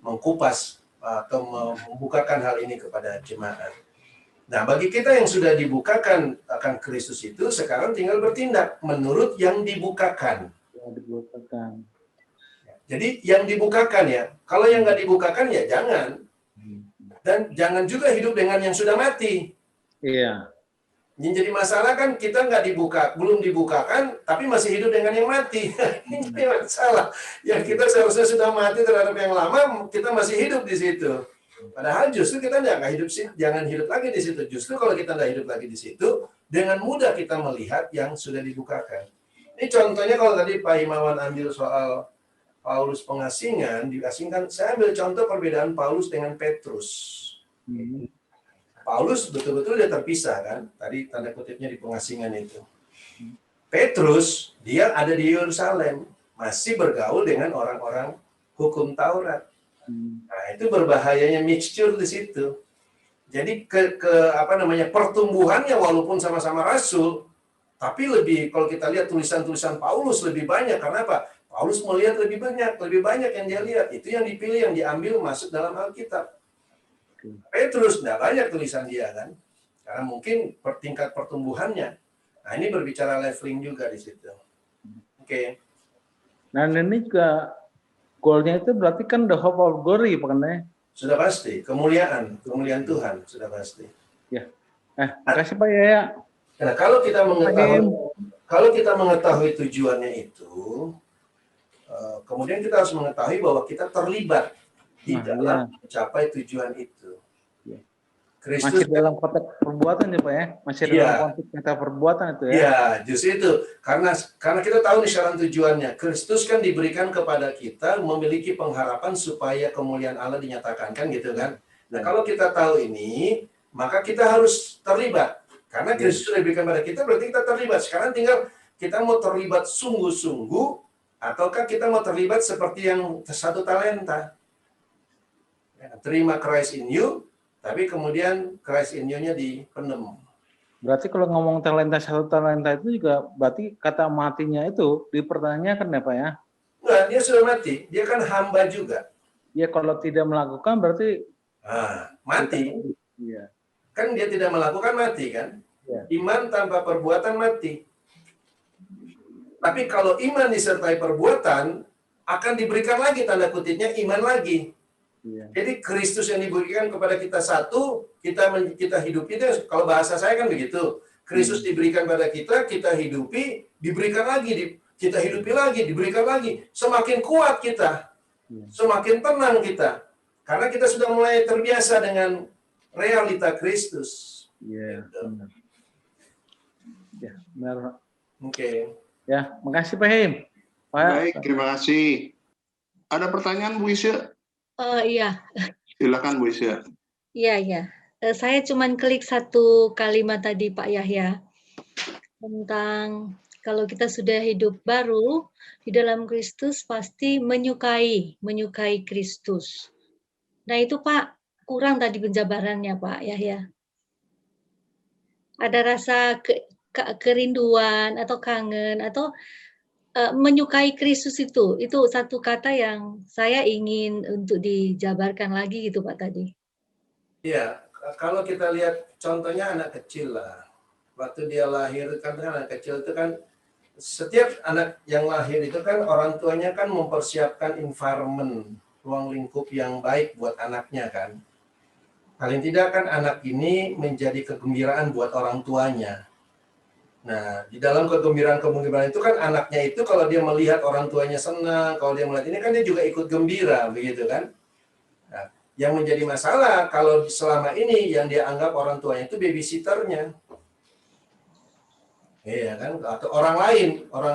[SPEAKER 3] mengkupas atau membukakan hal ini kepada jemaat. Nah, bagi kita yang sudah dibukakan akan Kristus itu, sekarang tinggal bertindak menurut yang dibukakan. Jadi yang dibukakan ya, kalau yang nggak dibukakan ya jangan. Dan jangan juga hidup dengan yang sudah mati.
[SPEAKER 7] Iya.
[SPEAKER 3] Yang jadi masalah kan kita belum dibukakan, tapi masih hidup dengan yang mati. Ini masalah. Yang kita seharusnya sudah mati terhadap yang lama, kita masih hidup di situ. Padahal justru kita jangan hidup lagi di situ. Justru kalau kita nggak hidup lagi di situ, dengan mudah kita melihat yang sudah dibukakan. Ini contohnya kalau tadi Pak Himawan ambil soal Paulus diasingkan, saya ambil contoh perbedaan Paulus dengan Petrus. Paulus betul-betul dia terpisah kan, tadi tanda kutipnya di pengasingan itu. Petrus, dia ada di Yerusalem, masih bergaul dengan orang-orang hukum Taurat. Nah, itu berbahayanya mixture di situ. Jadi pertumbuhannya walaupun sama-sama rasul, tapi kalau kita lihat tulisan-tulisan Paulus lebih banyak. Karena apa? Paulus melihat lebih banyak yang dia lihat. Itu yang dipilih, yang diambil masuk dalam Alkitab. Petrus tidak banyak tulisan dia kan, karena mungkin tingkat pertumbuhannya. Nah, ini berbicara leveling juga di situ. Oke.
[SPEAKER 7] Nah, ini juga goalnya itu berarti kan the hope of glory, bukan?
[SPEAKER 3] Sudah pasti, kemuliaan Tuhan sudah pasti.
[SPEAKER 7] Ya. Makasih Pak Yaya.
[SPEAKER 3] Nah, kalau kita mengetahui tujuannya itu, kemudian kita harus mengetahui bahwa kita terlibat di dalam mencapai tujuan itu. Kristus
[SPEAKER 7] masih dalam konteks perbuatan ya Pak ya, masih dalam konteks kata perbuatan itu ya.
[SPEAKER 3] Iya, justru itu. Karena kita tahu nih syarat tujuannya. Kristus kan diberikan kepada kita memiliki pengharapan supaya kemuliaan Allah dinyatakan, kan gitu kan. Nah, kalau kita tahu ini, maka kita harus terlibat. Karena Kristus sudah diberikan kepada kita, berarti kita terlibat. Sekarang tinggal kita mau terlibat sungguh-sungguh, ataukah kita mau terlibat seperti yang 1 talenta. Terima Christ in you, tapi kemudian Christ in you-nya dipenem.
[SPEAKER 7] Berarti kalau ngomong talenta 1 talenta itu juga berarti kata matinya itu dipertanyakan ya Pak ya?
[SPEAKER 3] Enggak, dia sudah mati. Dia kan hamba juga.
[SPEAKER 7] Ya kalau tidak melakukan berarti
[SPEAKER 3] mati.
[SPEAKER 7] Iya.
[SPEAKER 3] Kan dia tidak melakukan mati kan? Ya. Iman tanpa perbuatan mati. Tapi kalau iman disertai perbuatan, akan diberikan lagi tanda kutipnya iman lagi. Ya. Jadi Kristus yang diberikan kepada kita satu, kita hidupi itu, kalau bahasa saya kan begitu. Kristus diberikan pada kita hidupi, diberikan lagi, kita hidupi lagi, diberikan lagi. Semakin kuat kita, semakin tenang kita. Karena kita sudah mulai terbiasa dengan realita Kristus.
[SPEAKER 7] Iya, benar. Ya, benar.
[SPEAKER 3] Oke.
[SPEAKER 7] Ya, makasih Pak Him.
[SPEAKER 1] Baik, terima kasih. Ada pertanyaan Bu Isya?
[SPEAKER 8] Iya.
[SPEAKER 1] Silakan Bu Isya.
[SPEAKER 8] Iya. Saya cuma klik satu kalimat tadi Pak Yahya tentang kalau kita sudah hidup baru di dalam Kristus pasti menyukai Kristus. Nah itu Pak kurang tadi penjabarannya Pak Yahya. Ada rasa kerinduan atau kangen atau menyukai Kristus itu satu kata yang saya ingin untuk dijabarkan lagi gitu Pak tadi.
[SPEAKER 3] Iya, kalau kita lihat contohnya anak kecil lah. Waktu dia lahir kan anak kecil itu kan setiap anak yang lahir itu kan orang tuanya kan mempersiapkan environment, ruang lingkup yang baik buat anaknya kan. Paling tidak kan anak ini menjadi kegembiraan buat orang tuanya. Nah, di dalam kegembiraan itu kan anaknya itu kalau dia melihat orang tuanya senang, kalau dia melihat ini kan dia juga ikut gembira, begitu kan? Nah, yang menjadi masalah kalau selama ini yang dia anggap orang tuanya itu babysitternya. Iya kan? Atau orang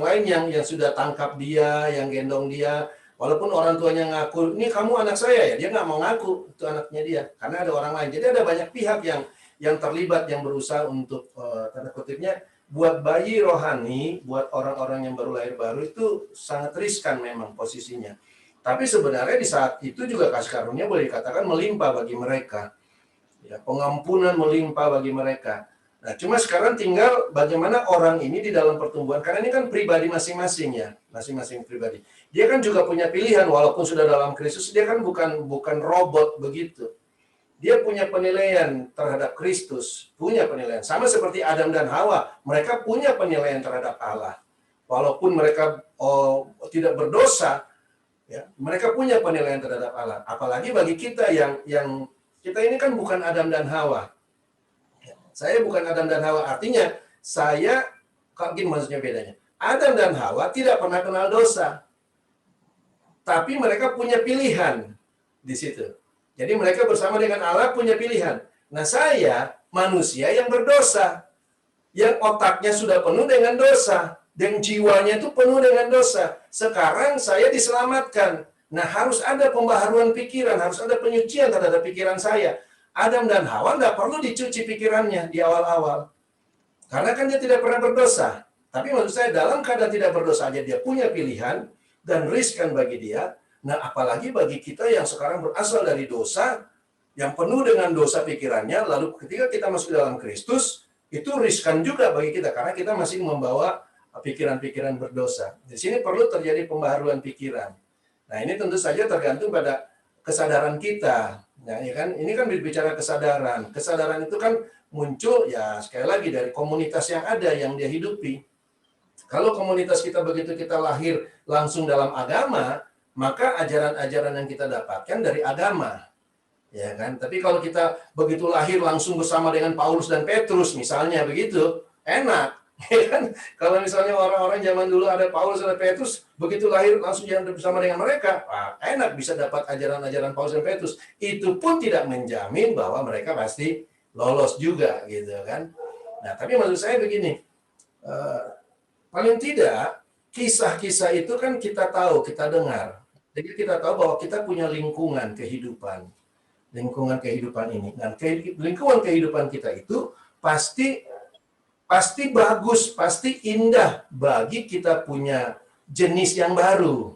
[SPEAKER 3] lain yang sudah tangkap dia, yang gendong dia, walaupun orang tuanya ngaku, ini kamu anak saya ya, dia nggak mau ngaku itu anaknya dia, karena ada orang lain. Jadi ada banyak pihak yang terlibat, yang berusaha untuk tanda kutipnya buat bayi rohani, buat orang-orang yang baru lahir baru itu sangat riskan memang posisinya. Tapi sebenarnya di saat itu juga kasih karunia boleh dikatakan melimpah bagi mereka. Ya, pengampunan melimpah bagi mereka. Nah, cuma sekarang tinggal bagaimana orang ini di dalam pertumbuhan, karena ini kan pribadi masing-masing ya, masing-masing pribadi. Dia kan juga punya pilihan, walaupun sudah dalam Kristus, dia kan bukan robot begitu. Dia punya penilaian terhadap Kristus, punya penilaian. Sama seperti Adam dan Hawa, mereka punya penilaian terhadap Allah. Walaupun mereka tidak berdosa, ya, mereka punya penilaian terhadap Allah. Apalagi bagi kita yang kita ini kan bukan Adam dan Hawa. Saya bukan Adam dan Hawa, artinya saya, kok gini maksudnya bedanya. Adam dan Hawa tidak pernah kenal dosa. Tapi mereka punya pilihan di situ. Jadi mereka bersama dengan Allah punya pilihan. Nah, saya manusia yang berdosa. Yang otaknya sudah penuh dengan dosa. Dan jiwanya itu penuh dengan dosa. Sekarang saya diselamatkan. Nah, harus ada pembaharuan pikiran, harus ada penyucian terhadap pikiran saya. Adam dan Hawa nggak perlu dicuci pikirannya di awal-awal. Karena kan dia tidak pernah berdosa. Tapi maksud saya dalam keadaan tidak berdosa aja dia punya pilihan dan riskan bagi dia. Nah, apalagi bagi kita yang sekarang berasal dari dosa, yang penuh dengan dosa pikirannya, lalu ketika kita masuk dalam Kristus, itu riskan juga bagi kita. Karena kita masih membawa pikiran-pikiran berdosa. Di sini perlu terjadi pembaharuan pikiran. Nah, ini tentu saja tergantung pada kesadaran kita. Nah, ya kan, ini kan berbicara kesadaran. Kesadaran itu kan muncul ya sekali lagi dari komunitas yang ada yang dia hidupi. Kalau komunitas kita begitu kita lahir langsung dalam agama, maka ajaran-ajaran yang kita dapatkan dari agama. Ya kan? Tapi kalau kita begitu lahir langsung bersama dengan Paulus dan Petrus misalnya begitu, enak. Ya kan? Kalau misalnya orang-orang zaman dulu ada Paulus dan Petrus, begitu lahir langsung jalan bersama dengan mereka, enak bisa dapat ajaran-ajaran Paulus dan Petrus. Itu pun tidak menjamin bahwa mereka pasti lolos juga, gitu kan. Nah, tapi maksud saya begini, paling tidak kisah-kisah itu kan kita tahu, kita dengar. Jadi kita tahu bahwa kita punya lingkungan kehidupan ini. Dan lingkungan kehidupan kita itu pasti bagus, pasti indah bagi kita punya jenis yang baru.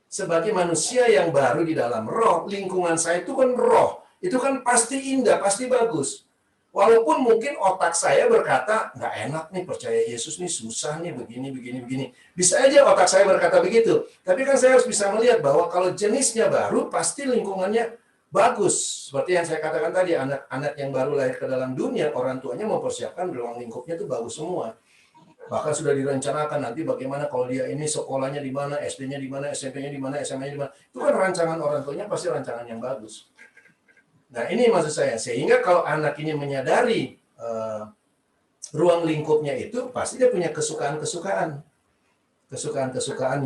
[SPEAKER 3] Sebagai manusia yang baru di dalam roh, lingkungan saya itu kan roh. Itu kan pasti indah, pasti bagus. Walaupun mungkin otak saya berkata, nggak enak nih percaya Yesus nih, susah nih, begini. Bisa aja otak saya berkata begitu. Tapi kan saya harus bisa melihat bahwa kalau jenisnya baru, pasti lingkungannya bagus. Seperti yang saya katakan tadi, anak-anak yang baru lahir ke dalam dunia, orang tuanya mempersiapkan ruang lingkupnya itu bagus semua. Bahkan sudah direncanakan nanti bagaimana kalau dia ini sekolahnya di mana, SD-nya di mana, SMP-nya di mana, SMA-nya di mana. Itu kan rancangan orang tuanya pasti rancangan yang bagus. Nah, ini maksud saya. Sehingga kalau anak ini menyadari ruang lingkupnya itu, pasti dia punya kesukaan-kesukaan. Kesukaan-kesukaan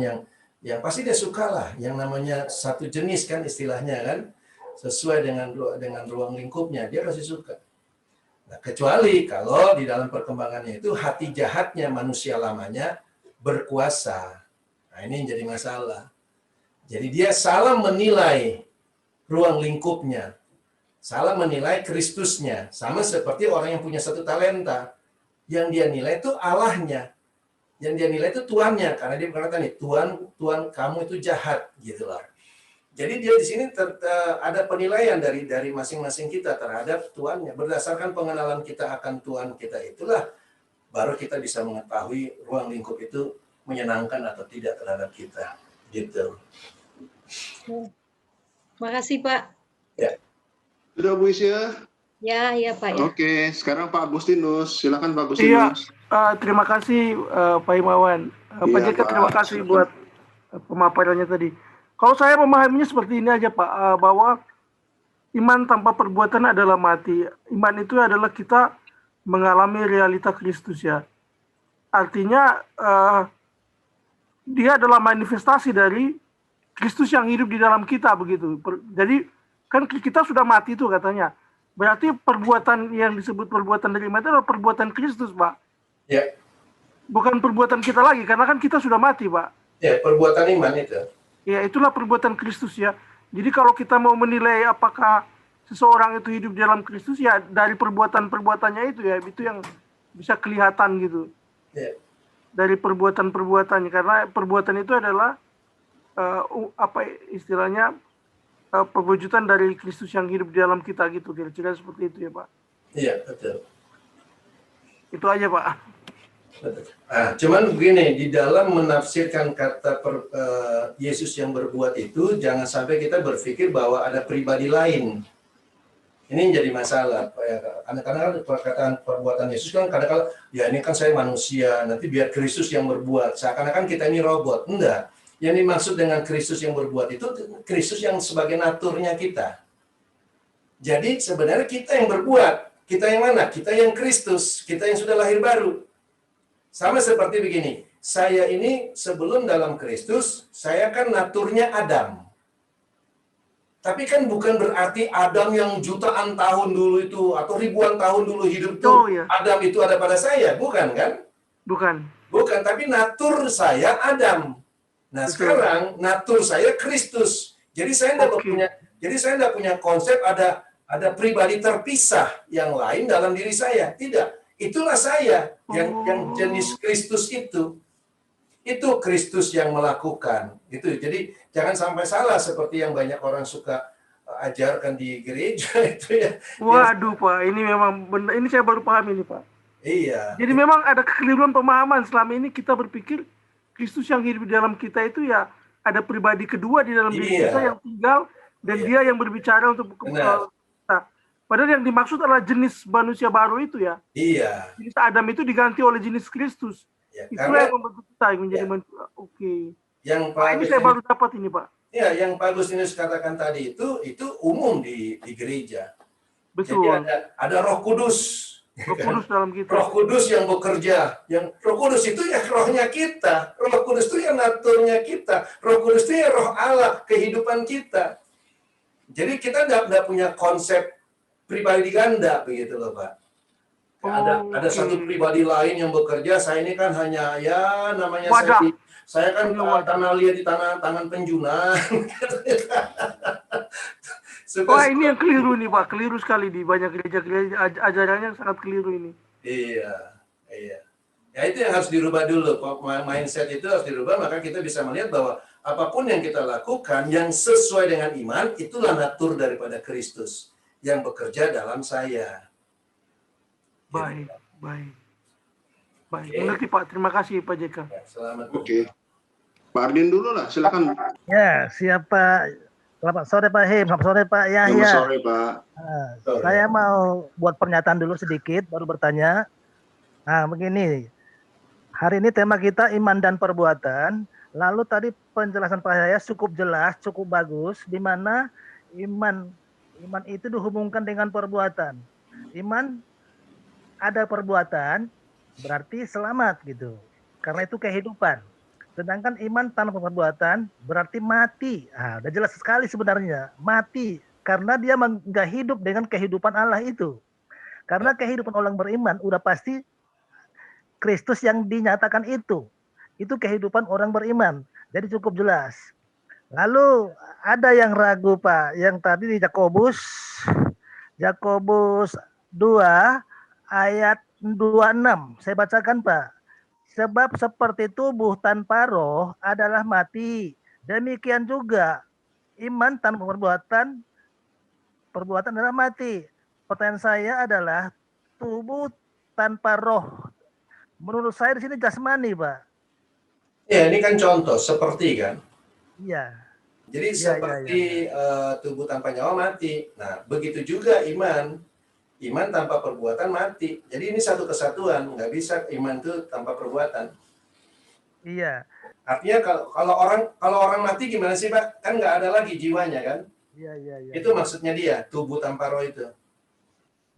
[SPEAKER 3] yang pasti dia suka lah. Yang namanya satu jenis kan istilahnya kan. Sesuai dengan ruang lingkupnya, dia pasti suka. Nah, kecuali kalau di dalam perkembangannya itu hati jahatnya manusia lamanya berkuasa. Nah, ini yang jadi masalah. Jadi dia salah menilai ruang lingkupnya. Salah menilai Kristusnya. Sama seperti orang yang punya satu talenta. Yang dia nilai itu Allahnya. Yang dia nilai itu Tuannya. Karena dia berkata nih, Tuhan kamu itu jahat. Gitu lah. Jadi dia di sini ada penilaian dari masing-masing kita terhadap Tuannya. Berdasarkan pengenalan kita akan Tuhan kita itulah, baru kita bisa mengetahui ruang lingkup itu menyenangkan atau tidak terhadap kita. Gitu.
[SPEAKER 8] Makasih Pak.
[SPEAKER 3] Ya.
[SPEAKER 1] Sudah Bu Isya?
[SPEAKER 8] Ya Pak. Ya.
[SPEAKER 1] Oke, sekarang Pak Agustinus. Silakan Pak Agustinus.
[SPEAKER 9] Iya, terima kasih Pak Himawan. Pak JK, terima kasih buat pemaparannya tadi. Kalau saya memahaminya seperti ini aja Pak, bahwa iman tanpa perbuatan adalah mati. Iman itu adalah kita mengalami realita Kristus ya. Artinya dia adalah manifestasi dari Kristus yang hidup di dalam kita begitu. Jadi kan kita sudah mati itu katanya. Berarti perbuatan yang disebut perbuatan dari mati adalah perbuatan Kristus Pak.
[SPEAKER 3] Ya.
[SPEAKER 9] Bukan perbuatan kita lagi karena kan kita sudah mati Pak.
[SPEAKER 3] Ya, perbuatan iman itu.
[SPEAKER 9] Ya, itulah perbuatan Kristus ya. Jadi kalau kita mau menilai apakah seseorang itu hidup dalam Kristus ya dari perbuatan-perbuatannya itu ya, itu yang bisa kelihatan gitu.
[SPEAKER 3] Yeah.
[SPEAKER 9] Dari perbuatan-perbuatannya, karena perbuatan itu adalah istilahnya perwujudan dari Kristus yang hidup di dalam kita gitu, kira-kira seperti itu ya Pak.
[SPEAKER 3] Iya, betul.
[SPEAKER 9] Itu aja Pak.
[SPEAKER 3] Nah, cuman begini, di dalam menafsirkan kata Yesus yang berbuat itu, jangan sampai kita berpikir bahwa ada pribadi lain. Ini yang jadi masalah. Kadang-kadang perkataan perbuatan Yesus kan kadang-kadang, ya ini kan saya manusia, nanti biar Kristus yang berbuat. Seakan-akan kita ini robot. Enggak. Yang dimaksud dengan Kristus yang berbuat itu Kristus yang sebagai naturnya kita. Jadi sebenarnya kita yang berbuat. Kita yang mana? Kita yang Kristus. Kita yang sudah lahir baru. Sama seperti begini. Saya ini sebelum dalam Kristus, saya kan naturnya Adam. Tapi kan bukan berarti Adam yang jutaan tahun dulu itu, atau ribuan tahun dulu hidup itu, Adam itu ada pada saya. Bukan kan?
[SPEAKER 9] Bukan.
[SPEAKER 3] Bukan, tapi natur saya Adam. Nah, sekarang natur saya Kristus. Jadi saya tidak punya konsep ada pribadi terpisah yang lain dalam diri saya. Tidak. Itulah saya yang jenis Kristus itu. Itu Kristus yang melakukan. Itu. Jadi jangan sampai salah seperti yang banyak orang suka ajarkan di gereja itu ya.
[SPEAKER 9] Waduh Pak, ini memang benar. Ini saya baru paham ini Pak.
[SPEAKER 3] Iya.
[SPEAKER 9] Jadi memang ada kekeliruan pemahaman. Selama ini kita berpikir Kristus yang hidup di dalam kita itu ya ada pribadi kedua di dalam diri kita yang tinggal dan dia yang berbicara untuk kita. Padahal yang dimaksud adalah jenis manusia baru itu ya.
[SPEAKER 3] Iya.
[SPEAKER 9] Jenis Adam itu diganti oleh jenis Kristus.
[SPEAKER 3] Ya,
[SPEAKER 9] itulah yang membentuk kita menjadi manusia. Oke.
[SPEAKER 3] Yang
[SPEAKER 9] ini saya baru dapat ini Pak.
[SPEAKER 3] Ya, yang Pak Agustinus katakan tadi itu umum di gereja.
[SPEAKER 9] Betul.
[SPEAKER 3] Jadi ada Roh Kudus.
[SPEAKER 9] Roh Kudus dalam kita.
[SPEAKER 3] Roh Kudus yang bekerja. Yang Roh Kudus itu ya rohnya kita. Roh Kudus itu ya naturnya kita. Roh Kudus itu ya roh Allah, kehidupan kita. Jadi kita nggak punya konsep pribadi ganda begitu loh Pak. Ada satu pribadi lain yang bekerja. Saya ini kan hanya ya namanya saya kan tanah liat di tangan penjuna.
[SPEAKER 9] Wah ini yang keliru nih Pak, keliru sekali di banyak gereja-gereja ajarannya sangat keliru ini.
[SPEAKER 3] Iya. Ya itu yang harus dirubah dulu. Mindset itu harus dirubah, maka kita bisa melihat bahwa apapun yang kita lakukan yang sesuai dengan iman, itulah natur daripada Kristus yang bekerja dalam saya.
[SPEAKER 9] Baik. Mengerti Pak, terima kasih Pak JK.
[SPEAKER 3] Ya, selamat.
[SPEAKER 1] Oke. Pak Ardin dulu lah, silakan.
[SPEAKER 10] Ya, siapa? Selamat sore Pak Him, selamat sore Pak Yahya.
[SPEAKER 1] Selamat sore Pak.
[SPEAKER 10] Saya mau buat pernyataan dulu sedikit, baru bertanya. Nah, begini. Hari ini tema kita iman dan perbuatan. Lalu tadi penjelasan Pak Yahya cukup jelas, cukup bagus, di mana iman itu dihubungkan dengan perbuatan. Iman ada perbuatan berarti selamat gitu. Karena itu kehidupan. Sedangkan iman tanpa perbuatan berarti mati. Udah jelas sekali sebenarnya. Mati. Karena dia nggak hidup dengan kehidupan Allah itu. Karena kehidupan orang beriman udah pasti Kristus yang dinyatakan itu. Itu kehidupan orang beriman. Jadi cukup jelas. Lalu ada yang ragu Pak. Yang tadi di Yakobus 2 ayat 26. Saya bacakan Pak. Sebab seperti tubuh tanpa roh adalah mati. Demikian juga iman tanpa perbuatan adalah mati. Pertanyaan saya adalah tubuh tanpa roh. Menurut saya di sini jasmani, Pak.
[SPEAKER 3] Ya, ini kan contoh seperti kan.
[SPEAKER 10] Iya.
[SPEAKER 3] Jadi seperti tubuh tanpa nyawa mati. Nah, begitu juga iman. Iman tanpa perbuatan mati. Jadi ini satu kesatuan, nggak bisa iman itu tanpa perbuatan.
[SPEAKER 10] Iya.
[SPEAKER 3] Artinya kalau orang mati gimana sih Pak? Kan nggak ada lagi jiwanya kan?
[SPEAKER 10] Iya.
[SPEAKER 3] Itu maksudnya dia, tubuh tanpa roh itu.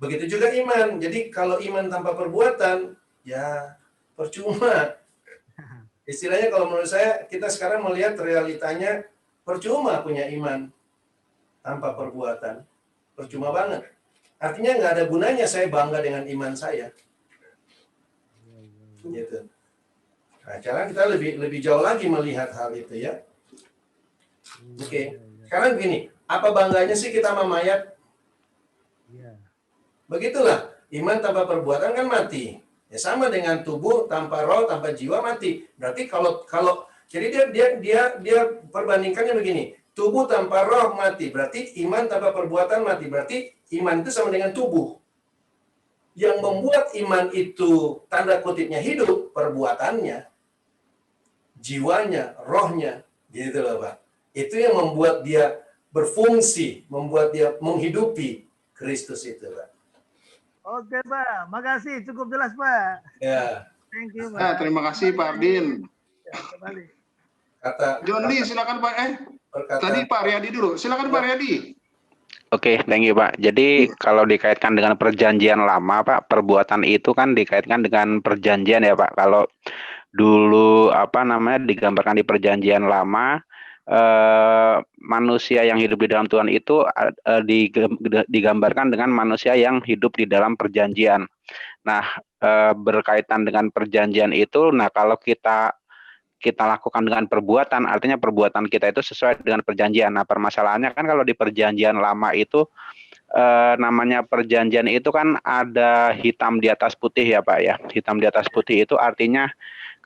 [SPEAKER 3] Begitu juga iman. Jadi kalau iman tanpa perbuatan, ya percuma. Istilahnya kalau menurut saya, kita sekarang melihat realitanya percuma punya iman tanpa perbuatan. Percuma banget. Artinya nggak ada gunanya saya bangga dengan iman saya. Gitu. Nah, sekarang kita lebih jauh lagi melihat hal itu ya. Oke. Sekarang begini, apa bangganya sih kita sama mayat? Begitulah, iman tanpa perbuatan kan mati. Ya sama dengan tubuh tanpa roh, tanpa jiwa mati. Berarti kalau jadi dia perbandingkannya begini. Tubuh tanpa roh mati, berarti iman tanpa perbuatan mati. Berarti iman itu sama dengan tubuh. Yang membuat iman itu tanda kutipnya hidup, perbuatannya, jiwanya, rohnya, gitu loh Pak. Itu yang membuat dia berfungsi, membuat dia menghidupi Kristus itu Pak.
[SPEAKER 10] Oke Pak, makasih, cukup jelas Pak.
[SPEAKER 3] Ya.
[SPEAKER 10] Thank you Pak.
[SPEAKER 1] Nah, terima kasih Pak Ardin.
[SPEAKER 10] Ya, kembali.
[SPEAKER 3] Kata
[SPEAKER 1] John Lee, silakan Pak. Tadi Pak Riyadi dulu. Silakan Pak Riyadi.
[SPEAKER 11] Oke, thank you Pak. Jadi kalau dikaitkan dengan perjanjian lama Pak, perbuatan itu kan dikaitkan dengan perjanjian ya Pak. Kalau dulu digambarkan di perjanjian lama, manusia yang hidup di dalam Tuhan itu digambarkan dengan manusia yang hidup di dalam perjanjian. Nah, berkaitan dengan perjanjian itu, nah kalau kita lakukan dengan perbuatan, artinya perbuatan kita itu sesuai dengan perjanjian. Nah, permasalahannya kan kalau di perjanjian lama itu namanya perjanjian itu kan ada hitam di atas putih ya Pak ya. Hitam di atas putih itu artinya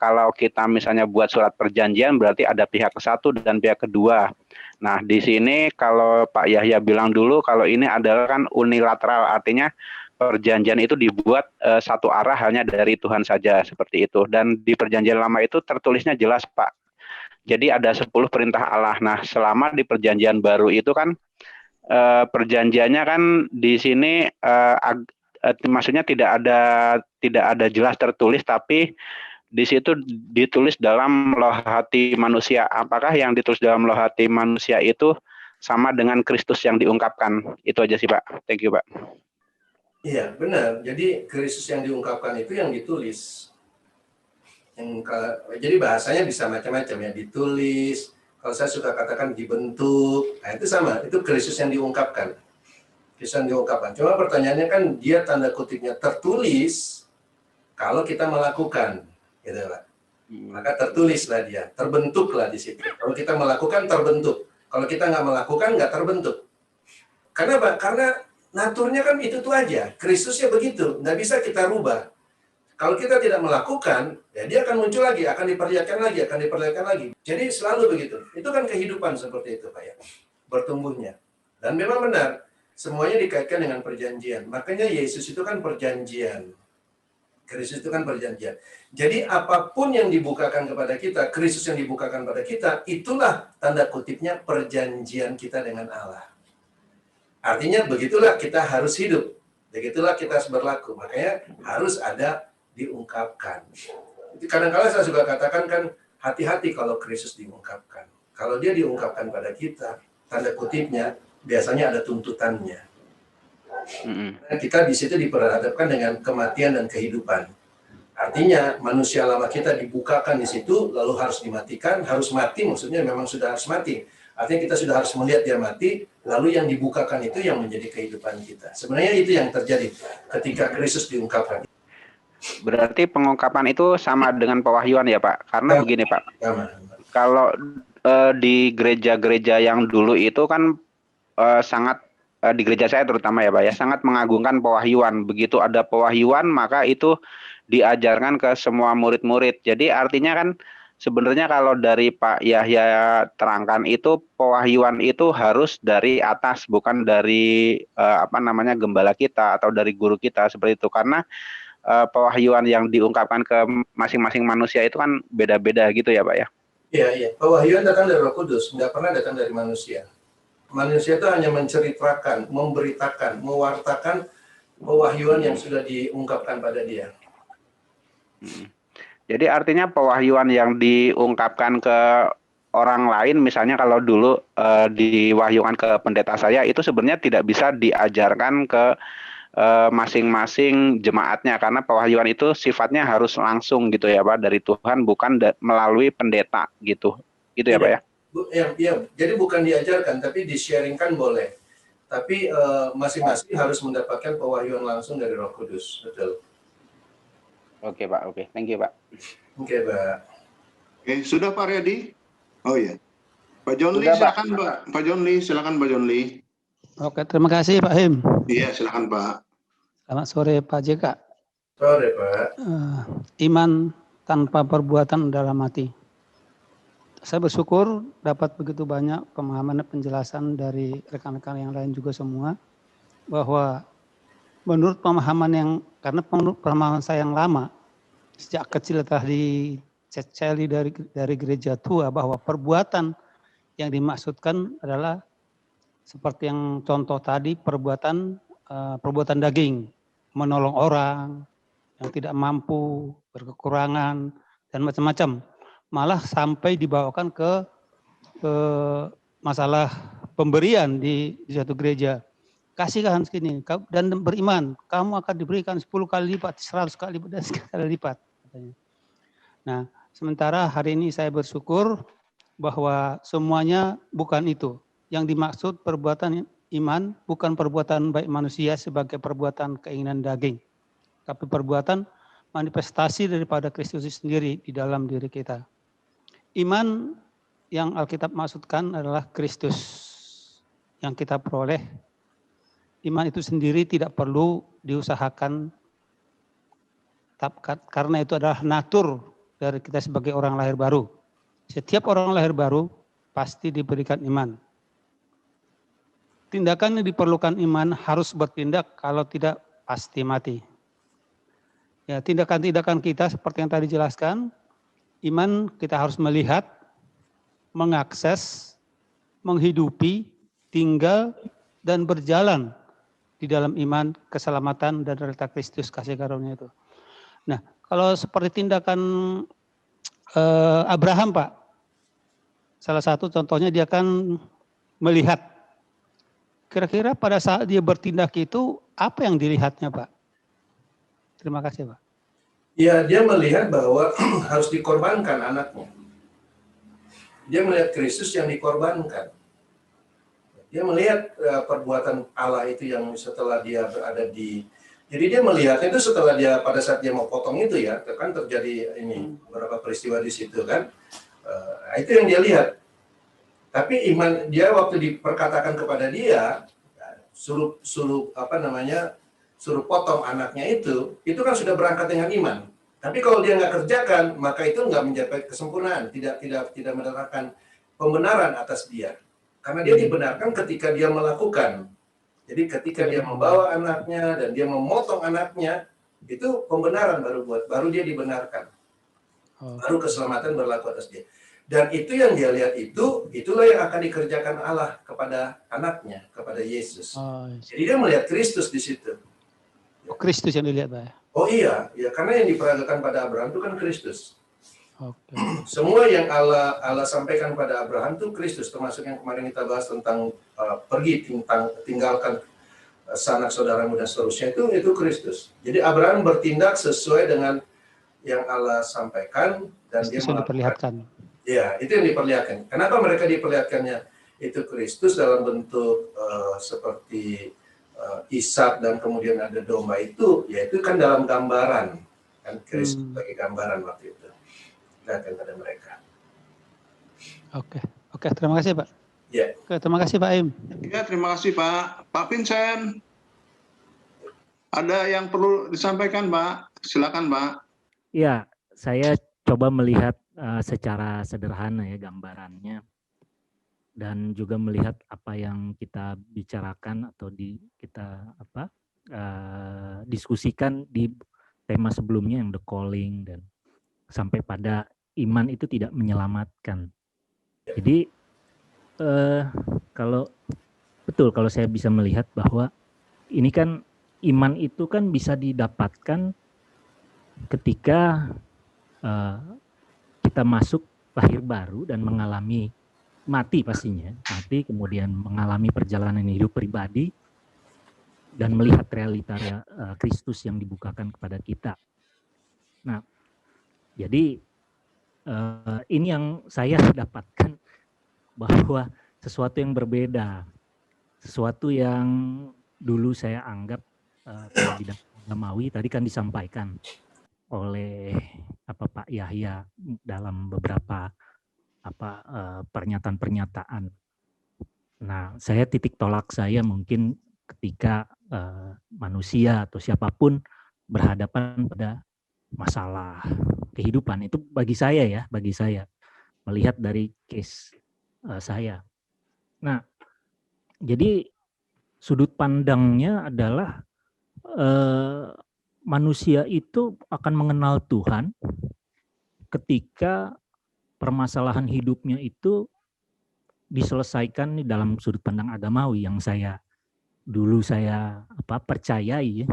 [SPEAKER 11] kalau kita misalnya buat surat perjanjian berarti ada pihak ke-1 dan pihak kedua. Nah, di sini kalau Pak Yahya bilang dulu kalau ini adalah kan unilateral, artinya perjanjian itu dibuat satu arah hanya dari Tuhan saja seperti itu. Dan di perjanjian lama itu tertulisnya jelas Pak. Jadi ada 10 perintah Allah. Nah, selama di perjanjian baru itu kan perjanjiannya kan di sini maksudnya tidak ada jelas tertulis, tapi di situ ditulis dalam loh hati manusia. Apakah yang ditulis dalam loh hati manusia itu sama dengan Kristus yang diungkapkan? Itu aja sih Pak. Thank you Pak.
[SPEAKER 3] Iya, benar. Jadi Kristus yang diungkapkan itu yang ditulis. Jadi bahasanya bisa macam-macam ya, ditulis. Kalau saya suka katakan dibentuk. Nah, itu sama, itu Kristus yang diungkapkan. Kristus yang diungkapkan. Cuma pertanyaannya kan dia tanda kutipnya tertulis kalau kita melakukan, gitu Pak. Maka tertulislah dia, terbentuklah di situ. Kalau kita melakukan terbentuk. Kalau kita nggak melakukan nggak terbentuk. Karena apa? Karena naturnya kan itu tuh aja. Kristusnya begitu, nggak bisa kita rubah. Kalau kita tidak melakukan, ya dia akan muncul lagi, akan diperlihatkan lagi. Jadi selalu begitu. Itu kan kehidupan seperti itu, Pak ya. Bertumbuhnya. Dan memang benar, semuanya dikaitkan dengan perjanjian. Makanya Yesus itu kan perjanjian. Kristus itu kan perjanjian. Jadi apapun yang dibukakan kepada kita, Kristus yang dibukakan pada kita, itulah tanda kutipnya perjanjian kita dengan Allah. Artinya begitulah kita harus hidup, begitulah kita harus berlaku. Makanya harus ada diungkapkan. Kadang-kadang saya juga katakan kan hati-hati kalau Kristus diungkapkan. Kalau dia diungkapkan pada kita, tanda kutipnya biasanya ada tuntutannya. Nah, kita di situ diperhadapkan dengan kematian dan kehidupan. Artinya manusia lama kita dibukakan di situ, lalu harus dimatikan, harus mati, maksudnya memang sudah harus mati. Artinya kita sudah harus melihat dia mati, lalu yang dibukakan itu yang menjadi kehidupan kita. Sebenarnya itu yang terjadi ketika Kristus diungkapkan.
[SPEAKER 11] Berarti pengungkapan itu sama dengan pewahyuan ya Pak? Karena begini Pak, kalau di gereja-gereja yang dulu itu kan sangat, di gereja saya terutama ya Pak ya, sangat mengagungkan pewahyuan. Begitu ada pewahyuan maka itu diajarkan ke semua murid-murid. Jadi artinya kan sebenarnya kalau dari Pak Yahya terangkan itu pewahyuan itu harus dari atas, bukan dari gembala kita atau dari guru kita seperti itu. Karena pewahyuan yang diungkapkan ke masing-masing manusia itu kan beda-beda gitu ya Pak ya?
[SPEAKER 3] Iya. Pewahyuan datang dari Roh Kudus, nggak pernah datang dari manusia. Manusia itu hanya menceritakan, memberitakan, mewartakan pewahyuan yang sudah diungkapkan pada dia.
[SPEAKER 11] Jadi artinya pewahyuan yang diungkapkan ke orang lain, misalnya kalau dulu diwahyukan ke pendeta saya, itu sebenarnya tidak bisa diajarkan ke masing-masing jemaatnya, karena pewahyuan itu sifatnya harus langsung gitu ya Pak, dari Tuhan, bukan melalui pendeta gitu ya Pak ya?
[SPEAKER 3] Iya, jadi bukan diajarkan, tapi di-sharingkan boleh. Tapi masing-masing harus mendapatkan pewahyuan langsung dari Roh Kudus, betul.
[SPEAKER 11] Oke Pak, oke, thank you Pak.
[SPEAKER 3] Oke Pak.
[SPEAKER 1] Oke, sudah Pak Riyadi? Oh iya. Pak John Lee, silakan Pak. Pak John Lee, silakan Pak John Lee.
[SPEAKER 12] Oke, terima kasih Pak Him.
[SPEAKER 1] Iya, silakan Pak.
[SPEAKER 12] Selamat sore Pak JK.
[SPEAKER 3] Sore Pak.
[SPEAKER 12] Iman tanpa perbuatan adalah mati. Saya bersyukur dapat begitu banyak pemahaman dan penjelasan dari rekan-rekan yang lain juga semua, bahwa menurut pemahaman yang, karena menurut pemahaman saya yang lama, sejak kecil telah diceceli dari gereja tua bahwa perbuatan yang dimaksudkan adalah seperti yang contoh tadi, perbuatan daging, menolong orang yang tidak mampu, berkekurangan, dan macam-macam. Malah sampai dibawakan ke masalah pemberian di suatu gereja. Kasihkan segini dan beriman, kamu akan diberikan 10 kali lipat, 100 kali lipat, dan 100 kali lipat. Nah, sementara hari ini saya bersyukur bahwa semuanya bukan itu. Yang dimaksud perbuatan iman bukan perbuatan baik manusia sebagai perbuatan keinginan daging, tapi perbuatan manifestasi daripada Kristus sendiri di dalam diri kita. Iman yang Alkitab maksudkan adalah Kristus yang kita peroleh. Iman itu sendiri tidak perlu diusahakan, karena itu adalah natur dari kita sebagai orang lahir baru. Setiap orang lahir baru pasti diberikan iman. Tindakan yang diperlukan iman harus bertindak, kalau tidak pasti mati. Ya, tindakan-tindakan kita seperti yang tadi dijelaskan, iman kita harus melihat, mengakses, menghidupi, tinggal, dan berjalan di dalam iman, keselamatan, dan realita Kristus kasih karunia itu. Nah, kalau seperti tindakan Abraham, Pak, salah satu contohnya dia kan melihat. Kira-kira pada saat dia bertindak itu, apa yang dilihatnya, Pak? Terima kasih, Pak.
[SPEAKER 3] Ya, dia melihat bahwa harus dikorbankan anaknya. Dia melihat Kristus yang dikorbankan. Dia melihat perbuatan Allah itu yang setelah dia berada di... Jadi dia melihatnya itu setelah dia, pada saat dia mau potong itu ya, kan terjadi ini, beberapa peristiwa di situ kan. Itu yang dia lihat. Tapi iman dia waktu diperkatakan kepada dia, suruh potong anaknya itu kan sudah berangkat dengan iman. Tapi kalau dia nggak kerjakan, maka itu nggak mencapai kesempurnaan, tidak mendapatkan pembenaran atas dia. Karena dia dibenarkan ketika dia melakukan. Jadi ketika dia membawa anaknya dan dia memotong anaknya, itu pembenaran baru dia dibenarkan. Baru keselamatan berlaku atas dia. Dan itu yang dia lihat itulah yang akan dikerjakan Allah kepada anaknya, kepada Yesus. Jadi dia melihat Kristus di situ.
[SPEAKER 12] Oh, Kristus yang dilihat, Pak.
[SPEAKER 3] Oh iya, ya karena yang diperagakan pada Abraham itu kan Kristus.
[SPEAKER 12] Okay.
[SPEAKER 3] Semua yang Allah sampaikan pada Abraham itu Kristus, termasuk yang kemarin kita bahas tentang tinggalkan sanak saudaramu dan seterusnya, itu Kristus. Jadi Abraham bertindak sesuai dengan yang Allah sampaikan dan
[SPEAKER 12] Kristus
[SPEAKER 3] dia
[SPEAKER 12] diperlihatkan.
[SPEAKER 3] Ya, itu yang diperlihatkan. Kenapa mereka diperlihatkannya itu Kristus dalam bentuk seperti Ishak dan kemudian ada domba itu, yaitu kan dalam gambaran, kan Kristus sebagai gambaran waktu itu. Diperlihatkan pada mereka.
[SPEAKER 12] Oke, terima kasih Pak.
[SPEAKER 3] Ya.
[SPEAKER 12] Oke, terima kasih Pak Im.
[SPEAKER 1] Ya, terima kasih Pak. Pak Vincent, ada yang perlu disampaikan Pak? Silakan Pak.
[SPEAKER 13] Ya, saya coba melihat secara sederhana ya gambarannya dan juga melihat apa yang kita bicarakan atau kita diskusikan di tema sebelumnya yang the calling dan sampai pada iman itu tidak menyelamatkan. Jadi kalau saya bisa melihat bahwa ini kan iman itu kan bisa didapatkan ketika kita masuk lahir baru dan mengalami mati pastinya, mati kemudian mengalami perjalanan hidup pribadi dan melihat realita Kristus yang dibukakan kepada kita. Nah, jadi ini yang saya dapatkan bahwa sesuatu yang berbeda, sesuatu yang dulu saya anggap tidak agamawi tadi kan disampaikan oleh Pak Yahya dalam beberapa pernyataan-pernyataan. Nah, saya titik tolak saya mungkin ketika manusia atau siapapun berhadapan pada masalah kehidupan itu bagi saya melihat dari case saya. Nah, jadi sudut pandangnya adalah manusia itu akan mengenal Tuhan ketika permasalahan hidupnya itu diselesaikan di dalam sudut pandang agamawi yang saya percayai ya.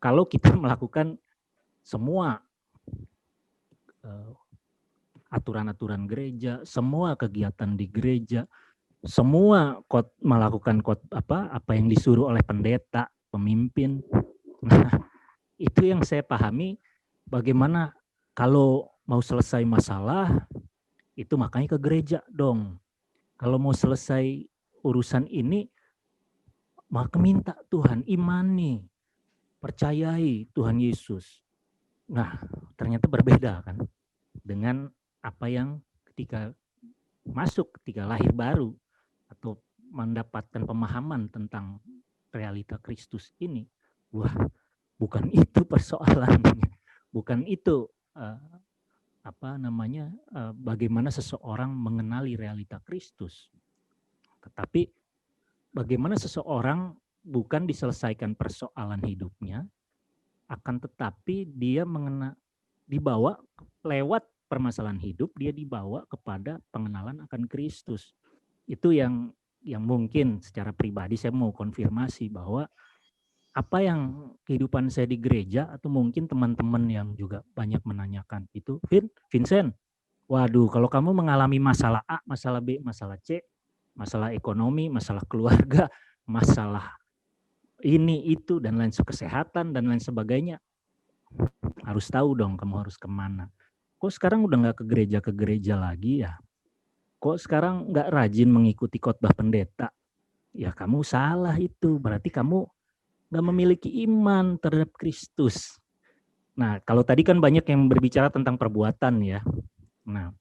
[SPEAKER 13] Kalau kita melakukan semua aturan-aturan gereja, semua kegiatan di gereja, semua melakukan apa yang disuruh oleh pendeta, pemimpin. Nah, itu yang saya pahami bagaimana kalau mau selesai masalah itu makanya ke gereja dong. Kalau mau selesai urusan ini maka minta Tuhan, imani, percayai Tuhan Yesus. Nah, ternyata berbeda kan dengan apa yang ketika lahir baru atau mendapatkan pemahaman tentang realita Kristus ini. Wah, bukan itu persoalannya. Bukan itu bagaimana seseorang mengenali realita Kristus. Tetapi bagaimana seseorang bukan diselesaikan persoalan hidupnya, akan tetapi dia dibawa lewat permasalahan hidup, dia dibawa kepada pengenalan akan Kristus. Itu yang mungkin secara pribadi saya mau konfirmasi bahwa apa yang kehidupan saya di gereja atau mungkin teman-teman yang juga banyak menanyakan itu, Vincent, waduh kalau kamu mengalami masalah A, masalah B, masalah C, masalah ekonomi, masalah keluarga, masalah ini, itu, dan lain kesehatan, dan lain sebagainya. Harus tahu dong kamu harus kemana. Kok sekarang udah nggak ke gereja lagi ya? Kok sekarang nggak rajin mengikuti khotbah pendeta? Ya kamu salah itu, berarti kamu nggak memiliki iman terhadap Kristus. Nah kalau tadi kan banyak yang berbicara tentang perbuatan ya. Nah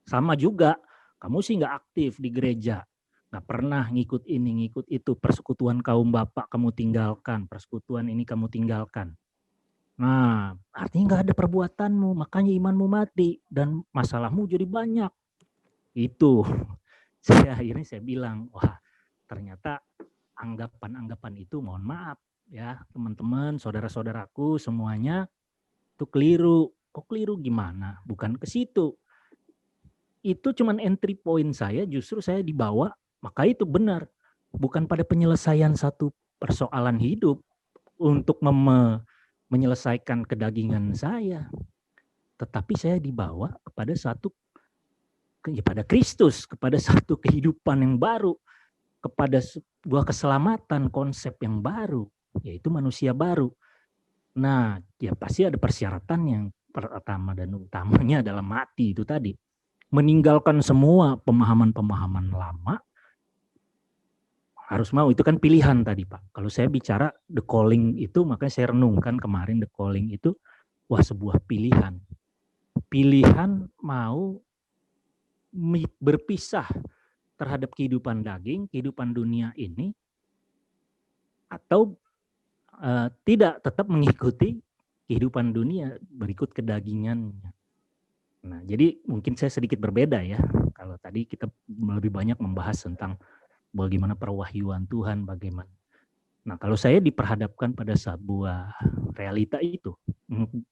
[SPEAKER 13] sama juga, kamu sih nggak aktif di gereja, nggak pernah ngikut ini, ngikut itu, persekutuan kaum bapak kamu tinggalkan, persekutuan ini kamu tinggalkan. Nah, artinya nggak ada perbuatanmu, makanya imanmu mati dan masalahmu jadi banyak. Itu, akhirnya saya bilang, wah ternyata anggapan-anggapan itu, mohon maaf ya teman-teman, saudara-saudaraku semuanya, itu keliru. Kok keliru gimana? Bukan ke situ. Itu cuman entry point saya, justru saya dibawa, maka itu benar. Bukan pada penyelesaian satu persoalan hidup untuk menyelesaikan kedagingan saya, tetapi saya dibawa kepada Kristus, kepada satu kehidupan yang baru, kepada sebuah keselamatan, konsep yang baru, yaitu manusia baru. Nah, ya pasti ada persyaratan yang pertama dan utamanya adalah mati itu tadi. Meninggalkan semua pemahaman-pemahaman lama, harus mau, itu kan pilihan tadi Pak. Kalau saya bicara the calling itu, makanya saya renungkan kemarin the calling itu, wah sebuah pilihan. Pilihan mau berpisah terhadap kehidupan daging, kehidupan dunia ini, atau tidak tetap mengikuti kehidupan dunia, berikut kedagingannya. Nah, jadi mungkin saya sedikit berbeda ya. Kalau tadi kita lebih banyak membahas tentang bagaimana perwahyuan Tuhan, bagaimana. Nah, kalau saya diperhadapkan pada sebuah realita itu,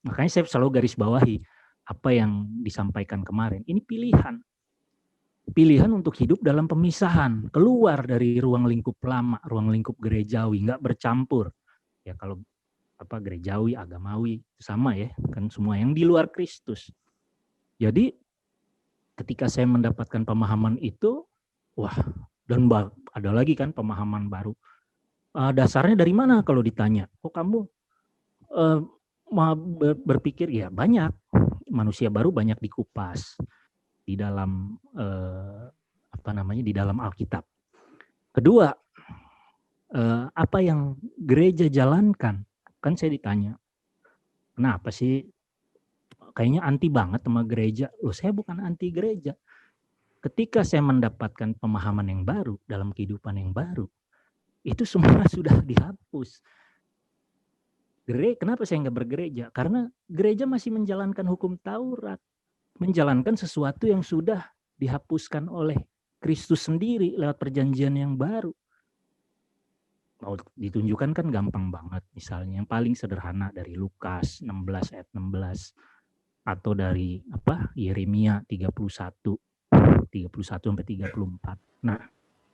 [SPEAKER 13] makanya saya selalu garis bawahi apa yang disampaikan kemarin. Ini pilihan. Pilihan untuk hidup dalam pemisahan, keluar dari ruang lingkup lama, ruang lingkup gerejawi, nggak bercampur. Ya kalau gerejawi, agamawi, sama ya, kan semua yang di luar Kristus. Jadi ketika saya mendapatkan pemahaman itu, wah, dan ada lagi kan pemahaman baru. Dasarnya dari mana kalau ditanya? Kok kamu berpikir? Ya banyak, manusia baru banyak dikupas di dalam di dalam Alkitab. Kedua, apa yang gereja jalankan? Kan saya ditanya, kenapa sih kayaknya anti banget sama gereja? Loh, saya bukan anti gereja. Ketika saya mendapatkan pemahaman yang baru dalam kehidupan yang baru, itu semua sudah dihapus. Kenapa saya nggak bergereja? Karena gereja masih menjalankan hukum Taurat, menjalankan sesuatu yang sudah dihapuskan oleh Kristus sendiri lewat perjanjian yang baru. mau ditunjukkan kan gampang banget. Misalnya yang paling sederhana dari Lukas 16 ayat 16 atau dari Yeremia 31 sampai 34. Nah,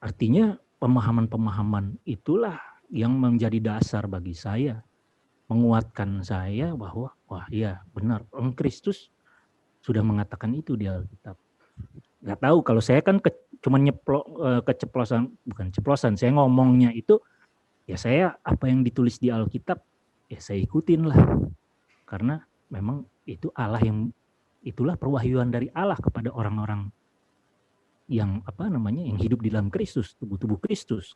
[SPEAKER 13] artinya pemahaman-pemahaman itulah yang menjadi dasar bagi saya, menguatkan saya bahwa wah iya benar, Kristus sudah mengatakan itu di Alkitab. Nggak tahu kalau saya kan cuma keceplosan, saya ngomongnya itu ya saya apa yang ditulis di Alkitab ya saya ikutin lah, karena memang itu Allah yang itulah perwahyuan dari Allah kepada orang-orang yang yang hidup di dalam Kristus, tubuh-tubuh Kristus.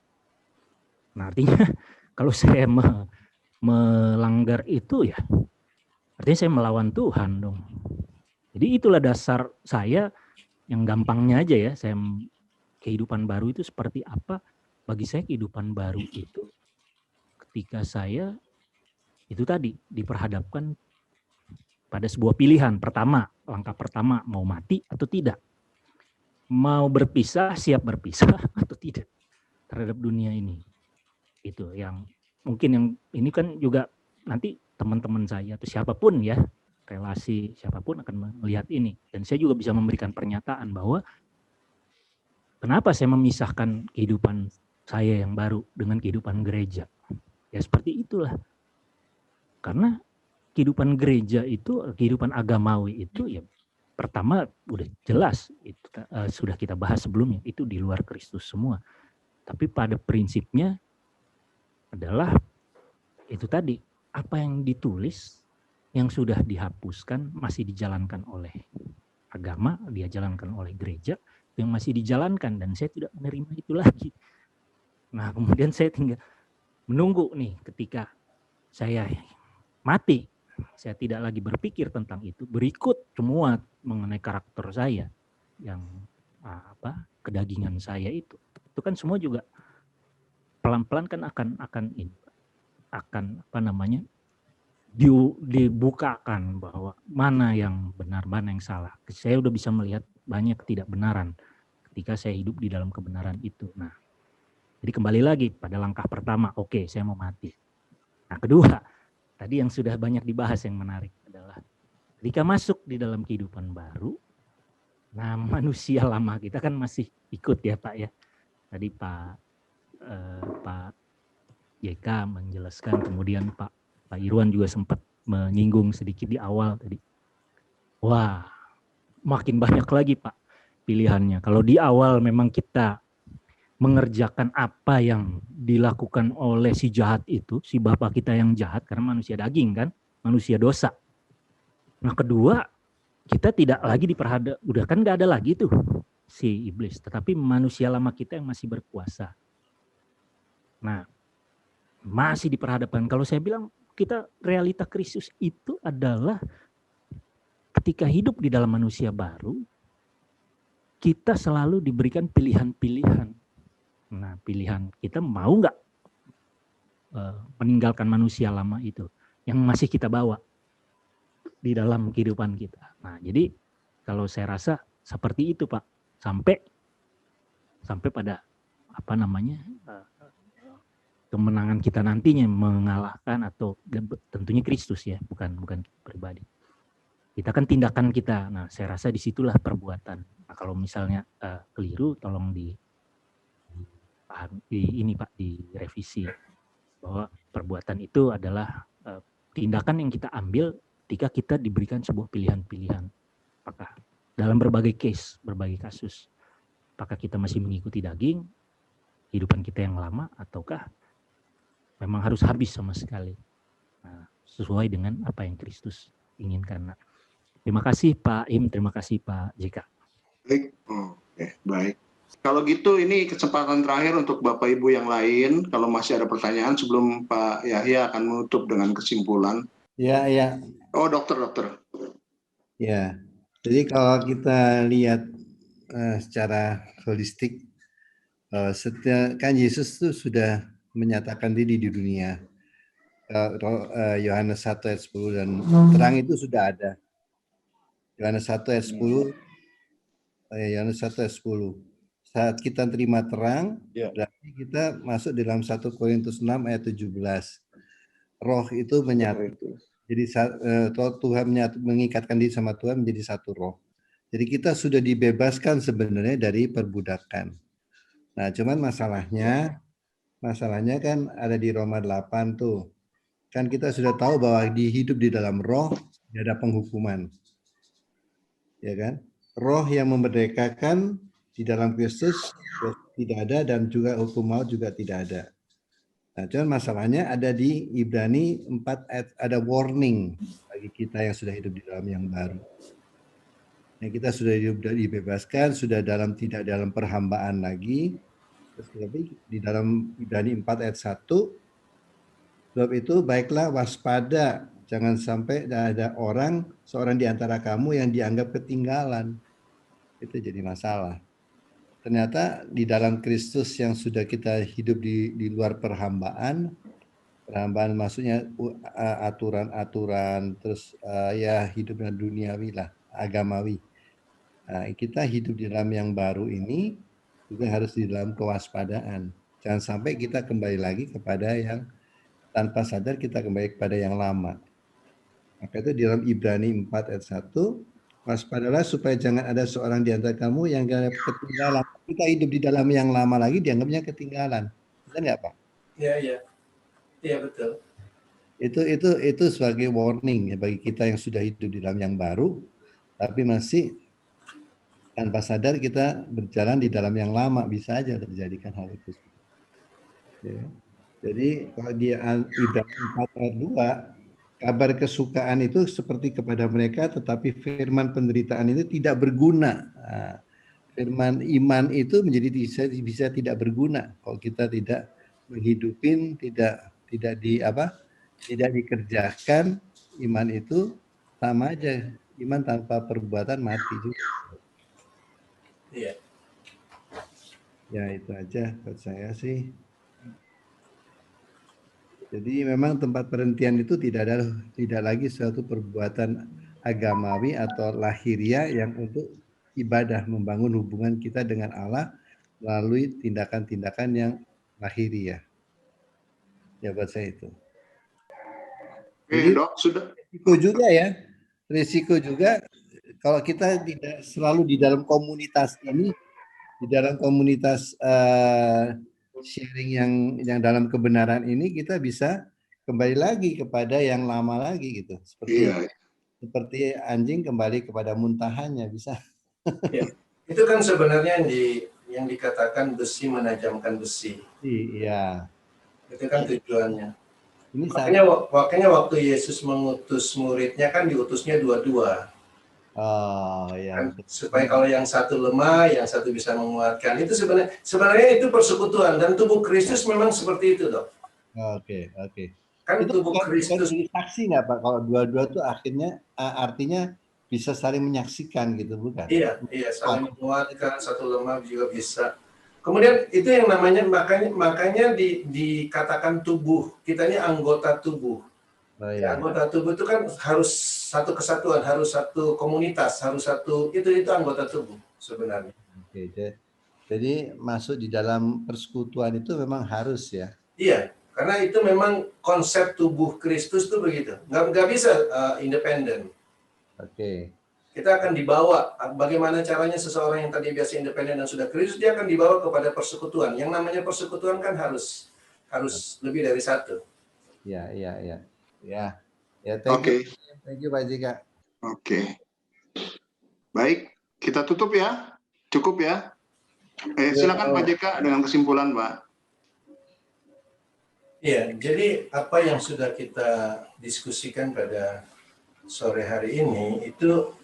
[SPEAKER 13] Nah, artinya kalau saya melanggar itu ya artinya saya melawan Tuhan dong. Jadi itulah dasar saya yang gampangnya aja ya, saya kehidupan baru itu seperti apa? Bagi saya kehidupan baru itu ketika saya itu tadi diperhadapkan pada sebuah pilihan. Pertama, langkah pertama, mau mati atau tidak. Mau berpisah, siap berpisah atau tidak terhadap dunia ini. Itu yang mungkin yang ini kan juga nanti teman-teman saya atau siapapun ya, relasi siapapun akan melihat ini. Dan saya juga bisa memberikan pernyataan bahwa kenapa saya memisahkan kehidupan saya yang baru dengan kehidupan gereja. Ya seperti itulah. Karena kehidupan gereja itu, kehidupan agamawi itu ya pertama udah jelas, itu sudah kita bahas sebelumnya, itu di luar Kristus semua. Tapi pada prinsipnya adalah itu tadi, apa yang ditulis yang sudah dihapuskan masih dijalankan oleh agama, dia jalankan oleh gereja, yang masih dijalankan dan saya tidak menerima itu lagi. Nah kemudian saya tinggal menunggu nih ketika saya mati, saya tidak lagi berpikir tentang itu, berikut semua mengenai karakter saya yang kedagingan saya itu kan semua juga pelan-pelan kan akan dibukakan bahwa mana yang benar, mana yang salah. Saya udah bisa melihat banyak ketidakbenaran ketika saya hidup di dalam kebenaran itu. Nah, jadi kembali lagi pada langkah pertama, oke, saya mau mati. Nah, kedua, tadi yang sudah banyak dibahas yang menarik adalah ketika masuk di dalam kehidupan baru, nah manusia lama kita kan masih ikut ya Pak ya. Tadi Pak JK menjelaskan, kemudian Pak Irwan juga sempat menyinggung sedikit di awal tadi. Wah, makin banyak lagi Pak pilihannya. Kalau di awal memang kita mengerjakan apa yang dilakukan oleh si jahat itu, si bapak kita yang jahat, karena manusia daging kan, manusia dosa. Nah kedua, kita tidak lagi udah kan gak ada lagi tuh si iblis, tetapi manusia lama kita yang masih berkuasa. Nah, masih diperhadapkan. Kalau saya bilang kita realita Kristus itu adalah ketika hidup di dalam manusia baru, kita selalu diberikan pilihan-pilihan. Nah, pilihan kita mau nggak meninggalkan manusia lama itu yang masih kita bawa di dalam kehidupan kita. Nah, jadi kalau saya rasa seperti itu Pak, sampai pada kemenangan kita nantinya mengalahkan atau tentunya Kristus ya, bukan pribadi. Kita kan tindakan kita. Nah, saya rasa disitulah perbuatan. Nah, kalau misalnya keliru, tolong direvisi bahwa perbuatan itu adalah tindakan yang kita ambil ketika kita diberikan sebuah pilihan-pilihan. Apakah dalam berbagai case, berbagai kasus, apakah kita masih mengikuti daging, kehidupan kita yang lama, ataukah memang harus habis sama sekali. Nah, sesuai dengan apa yang Kristus inginkan. Nah, terima kasih Pak Im, terima kasih Pak JK.
[SPEAKER 1] Baik, baik. Kalau gitu ini kesempatan terakhir untuk Bapak Ibu yang lain. Kalau masih ada pertanyaan sebelum Pak Yahya akan menutup dengan kesimpulan.
[SPEAKER 4] Ya.
[SPEAKER 1] Oh, dokter.
[SPEAKER 4] Ya, jadi kalau kita lihat secara holistik, kan Yesus itu sudah menyatakan diri di dunia. Yohanes 1 ayat 10 dan terang itu sudah ada. Yohanes 1 ayat 10. Yohanes 1 ayat 10. saat kita terima terang, berarti kita masuk dalam 1 Korintus 6 ayat 17. Roh itu menyatu. Jadi Tuhan mengikatkan diri sama Tuhan menjadi satu roh. Jadi kita sudah dibebaskan sebenarnya dari perbudakan. Nah, cuman masalahnya kan ada di Roma 8 tuh. Kan kita sudah tahu bahwa hidup di dalam roh tidak ada penghukuman. Ya kan? Roh yang memerdekakan di dalam Kristus tidak ada dan juga hukum maut juga tidak ada. Nah, cuman masalahnya ada di Ibrani 4 ayat, ada warning bagi kita yang sudah hidup di dalam yang baru. Yang kita sudah hidup dibebaskan, sudah tidak dalam perhambaan lagi. Terus lebih di dalam Ibrani 4 ayat 1, sebab itu baiklah waspada, jangan sampai ada seorang di antara kamu yang dianggap ketinggalan. Itu jadi masalah. Ternyata di dalam Kristus yang sudah kita hidup di luar perhambaan maksudnya aturan-aturan, terus ya hidupnya duniawi lah, agamawi. Nah, kita hidup di dalam yang baru ini juga harus di dalam kewaspadaan. Jangan sampai kita kembali lagi kepada yang tanpa sadar kita kembali kepada yang lama. Maka itu di dalam Ibrani 4 ayat 1, waspadalah supaya jangan ada seorang di antara kamu yang ketinggalan. Kita hidup di dalam yang lama lagi dianggapnya ketinggalan. Betul nggak, Pak?
[SPEAKER 3] Iya betul.
[SPEAKER 4] Itu sebagai warning ya bagi kita yang sudah hidup di dalam yang baru, tapi masih tanpa sadar kita berjalan di dalam yang lama, bisa aja terjadikan hal itu. Ya. Jadi kalau di Ibrani 4 ayat 2, kabar kesukaan itu seperti kepada mereka, tetapi firman penderitaan itu tidak berguna. Nah, firman iman itu bisa tidak berguna kalau kita tidak menghidupin, tidak dikerjakan. Iman itu sama aja, iman tanpa perbuatan mati juga.
[SPEAKER 3] Iya.
[SPEAKER 4] Ya itu aja buat saya sih. Jadi memang tempat perhentian itu tidak lagi suatu perbuatan agamawi atau lahiriah yang untuk ibadah, membangun hubungan kita dengan Allah melalui tindakan-tindakan yang lahiriah. Ya buat saya itu. Jadi
[SPEAKER 1] Dok, sudah.
[SPEAKER 4] Risiko juga kalau kita tidak selalu di dalam komunitas ini, di dalam komunitas sharing yang dalam kebenaran ini, kita bisa kembali lagi kepada yang lama lagi gitu. Seperti anjing kembali kepada muntahannya, bisa.
[SPEAKER 3] Ya. Itu kan sebenarnya yang dikatakan besi menajamkan besi.
[SPEAKER 4] Iya.
[SPEAKER 3] Itu kan tujuannya. Makanya waktu Yesus mengutus muridnya kan diutusnya dua-dua.
[SPEAKER 4] Oh, ya.
[SPEAKER 3] Kan, supaya kalau yang satu lemah, yang satu bisa menguatkan. Itu sebenarnya itu persekutuan, dan tubuh Kristus memang seperti itu, Dok.
[SPEAKER 4] Oke.
[SPEAKER 3] Kan
[SPEAKER 4] itu
[SPEAKER 3] tubuh Kristus
[SPEAKER 4] saksi nggak Pak? Kalau dua-dua itu artinya bisa saling menyaksikan gitu, bukan?
[SPEAKER 3] Iya, saling menguatkan, satu lemah juga bisa. Kemudian itu yang namanya makanya dikatakan tubuh. Kita ini anggota tubuh. Oh, iya. Anggota tubuh itu kan harus satu kesatuan, harus satu komunitas, harus satu itu anggota tubuh sebenarnya.
[SPEAKER 4] Oke, jadi masuk di dalam persekutuan itu memang harus ya.
[SPEAKER 3] Iya, karena itu memang konsep tubuh Kristus tuh begitu. Nggak bisa independen.
[SPEAKER 4] Oke.
[SPEAKER 3] Kita akan dibawa, bagaimana caranya seseorang yang tadi biasa independen dan sudah Kristus, dia akan dibawa kepada persekutuan. Yang namanya persekutuan kan harus lebih dari satu.
[SPEAKER 4] Ya, thank you Pak Jika.
[SPEAKER 1] Oke. Baik, kita tutup ya. Cukup ya. Silakan Pak Jika dengan kesimpulan, Pak.
[SPEAKER 3] Iya, jadi apa yang sudah kita diskusikan pada sore hari ini itu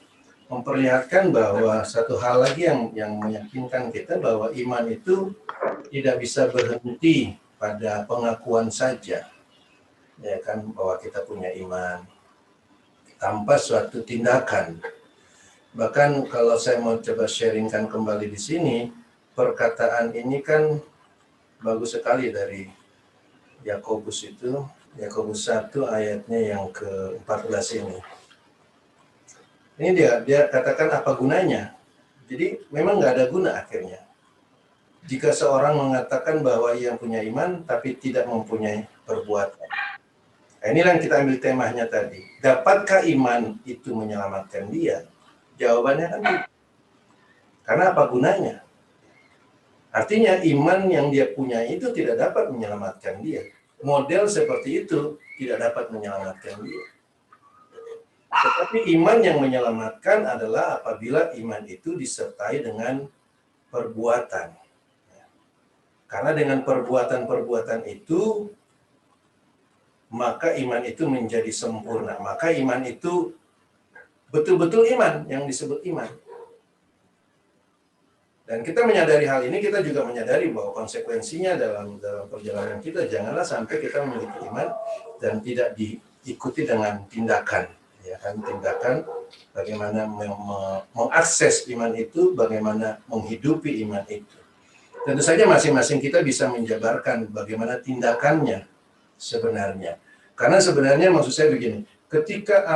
[SPEAKER 3] memperlihatkan bahwa satu hal lagi yang meyakinkan kita bahwa iman itu tidak bisa berhenti pada pengakuan saja. Ya kan, bahwa kita punya iman tanpa suatu tindakan. Bahkan kalau saya mau coba sharingkan kembali di sini, perkataan ini kan bagus sekali dari Yakobus itu, Yakobus 1 ayatnya yang ke-14 ini. Ini dia katakan apa gunanya. Jadi memang nggak ada guna akhirnya. jika seorang mengatakan bahwa ia punya iman tapi tidak mempunyai perbuatan. Nah, inilah yang kita ambil temanya tadi. Dapatkah iman itu menyelamatkan dia? Jawabannya kan tidak. Karena apa gunanya? Artinya iman yang dia punya itu tidak dapat menyelamatkan dia. Model seperti itu tidak dapat menyelamatkan dia. Tetapi iman yang menyelamatkan adalah apabila iman itu disertai dengan perbuatan. Karena dengan perbuatan-perbuatan itu, maka iman itu menjadi sempurna. Maka iman itu betul-betul iman yang disebut iman. Dan kita menyadari hal ini, kita juga menyadari bahwa konsekuensinya dalam perjalanan kita, janganlah sampai kita memiliki iman dan tidak diikuti dengan tindakan. Ya kan, tindakan bagaimana mengakses iman itu, bagaimana menghidupi iman itu. Tentu saja masing-masing kita bisa menjabarkan bagaimana tindakannya sebenarnya. Karena sebenarnya maksud saya begini, ketika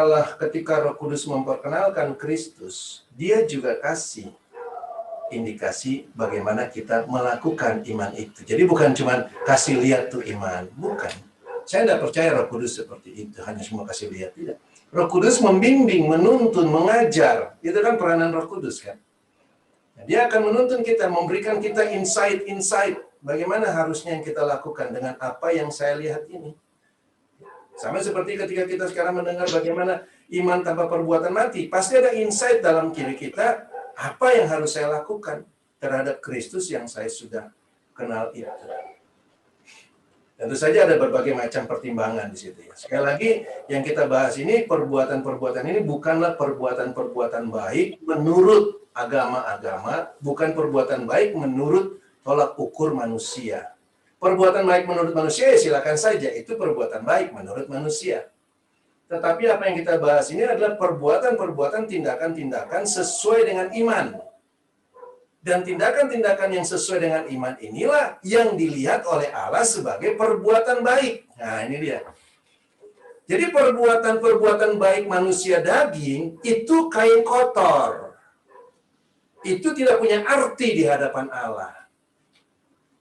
[SPEAKER 3] Roh Kudus memperkenalkan Kristus, dia juga kasih indikasi bagaimana kita melakukan iman itu. Jadi bukan cuma kasih lihat tuh iman, bukan. Saya tidak percaya Roh Kudus seperti itu, hanya semua kasih lihat, tidak. Roh Kudus membimbing, menuntun, mengajar. Itu kan peranan Roh Kudus kan. Nah, dia akan menuntun kita, memberikan kita insight-insight bagaimana harusnya yang kita lakukan dengan apa yang saya lihat ini. Sama seperti ketika kita sekarang mendengar bagaimana iman tanpa perbuatan mati, pasti ada insight dalam diri kita, apa yang harus saya lakukan terhadap Kristus yang saya sudah kenal itu. Tentu saja ada berbagai macam pertimbangan di situ. Sekali lagi, yang kita bahas ini, perbuatan-perbuatan ini bukanlah perbuatan-perbuatan baik menurut agama-agama, bukan perbuatan baik menurut tolak ukur manusia. Perbuatan baik menurut manusia, ya silakan saja, itu perbuatan baik menurut manusia. Tetapi apa yang kita bahas ini adalah perbuatan-perbuatan, tindakan-tindakan sesuai dengan iman. Dan tindakan-tindakan yang sesuai dengan iman inilah yang dilihat oleh Allah sebagai perbuatan baik. Nah, ini dia. Jadi perbuatan-perbuatan baik manusia daging itu kain kotor. Itu tidak punya arti di hadapan Allah.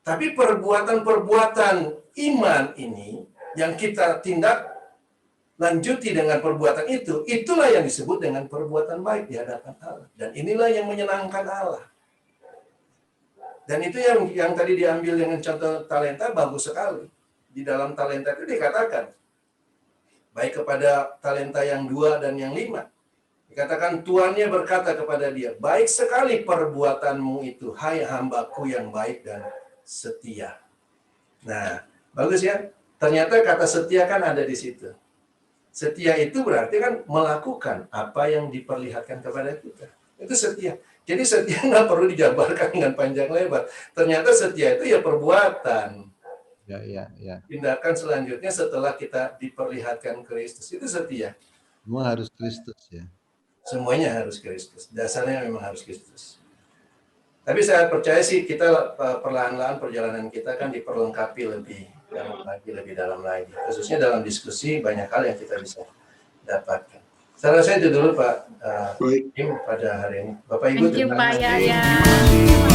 [SPEAKER 3] Tapi perbuatan-perbuatan iman ini yang kita tindak lanjuti dengan perbuatan itu, itulah yang disebut dengan perbuatan baik di hadapan Allah. Dan inilah yang menyenangkan Allah. Dan itu yang tadi diambil dengan contoh talenta bagus sekali. Di dalam talenta itu dikatakan, baik kepada talenta yang 2 dan yang 5. Dikatakan tuannya berkata kepada dia, baik sekali perbuatanmu itu, hai hambaku yang baik dan setia. Nah, bagus ya. Ternyata kata setia kan ada di situ. Setia itu berarti kan melakukan apa yang diperlihatkan kepada kita. Itu setia. Jadi setia nggak perlu dijabarkan dengan panjang lebar. Ternyata setia itu ya perbuatan.
[SPEAKER 4] Ya.
[SPEAKER 3] Tindakan selanjutnya setelah kita diperlihatkan Kristus. Itu setia.
[SPEAKER 4] Semua harus Kristus ya.
[SPEAKER 3] Semuanya harus Kristus. Dasarnya memang harus Kristus. Tapi saya percaya sih kita perlahan-lahan perjalanan kita kan diperlengkapi lebih dalam lagi. Khususnya dalam diskusi banyak hal yang kita bisa dapatkan. Saya rasa itu dulu Pak Im pada hari ini. Bapak Ibu
[SPEAKER 14] Thank you
[SPEAKER 3] terima
[SPEAKER 14] Pak
[SPEAKER 3] kasih.
[SPEAKER 14] Yaya.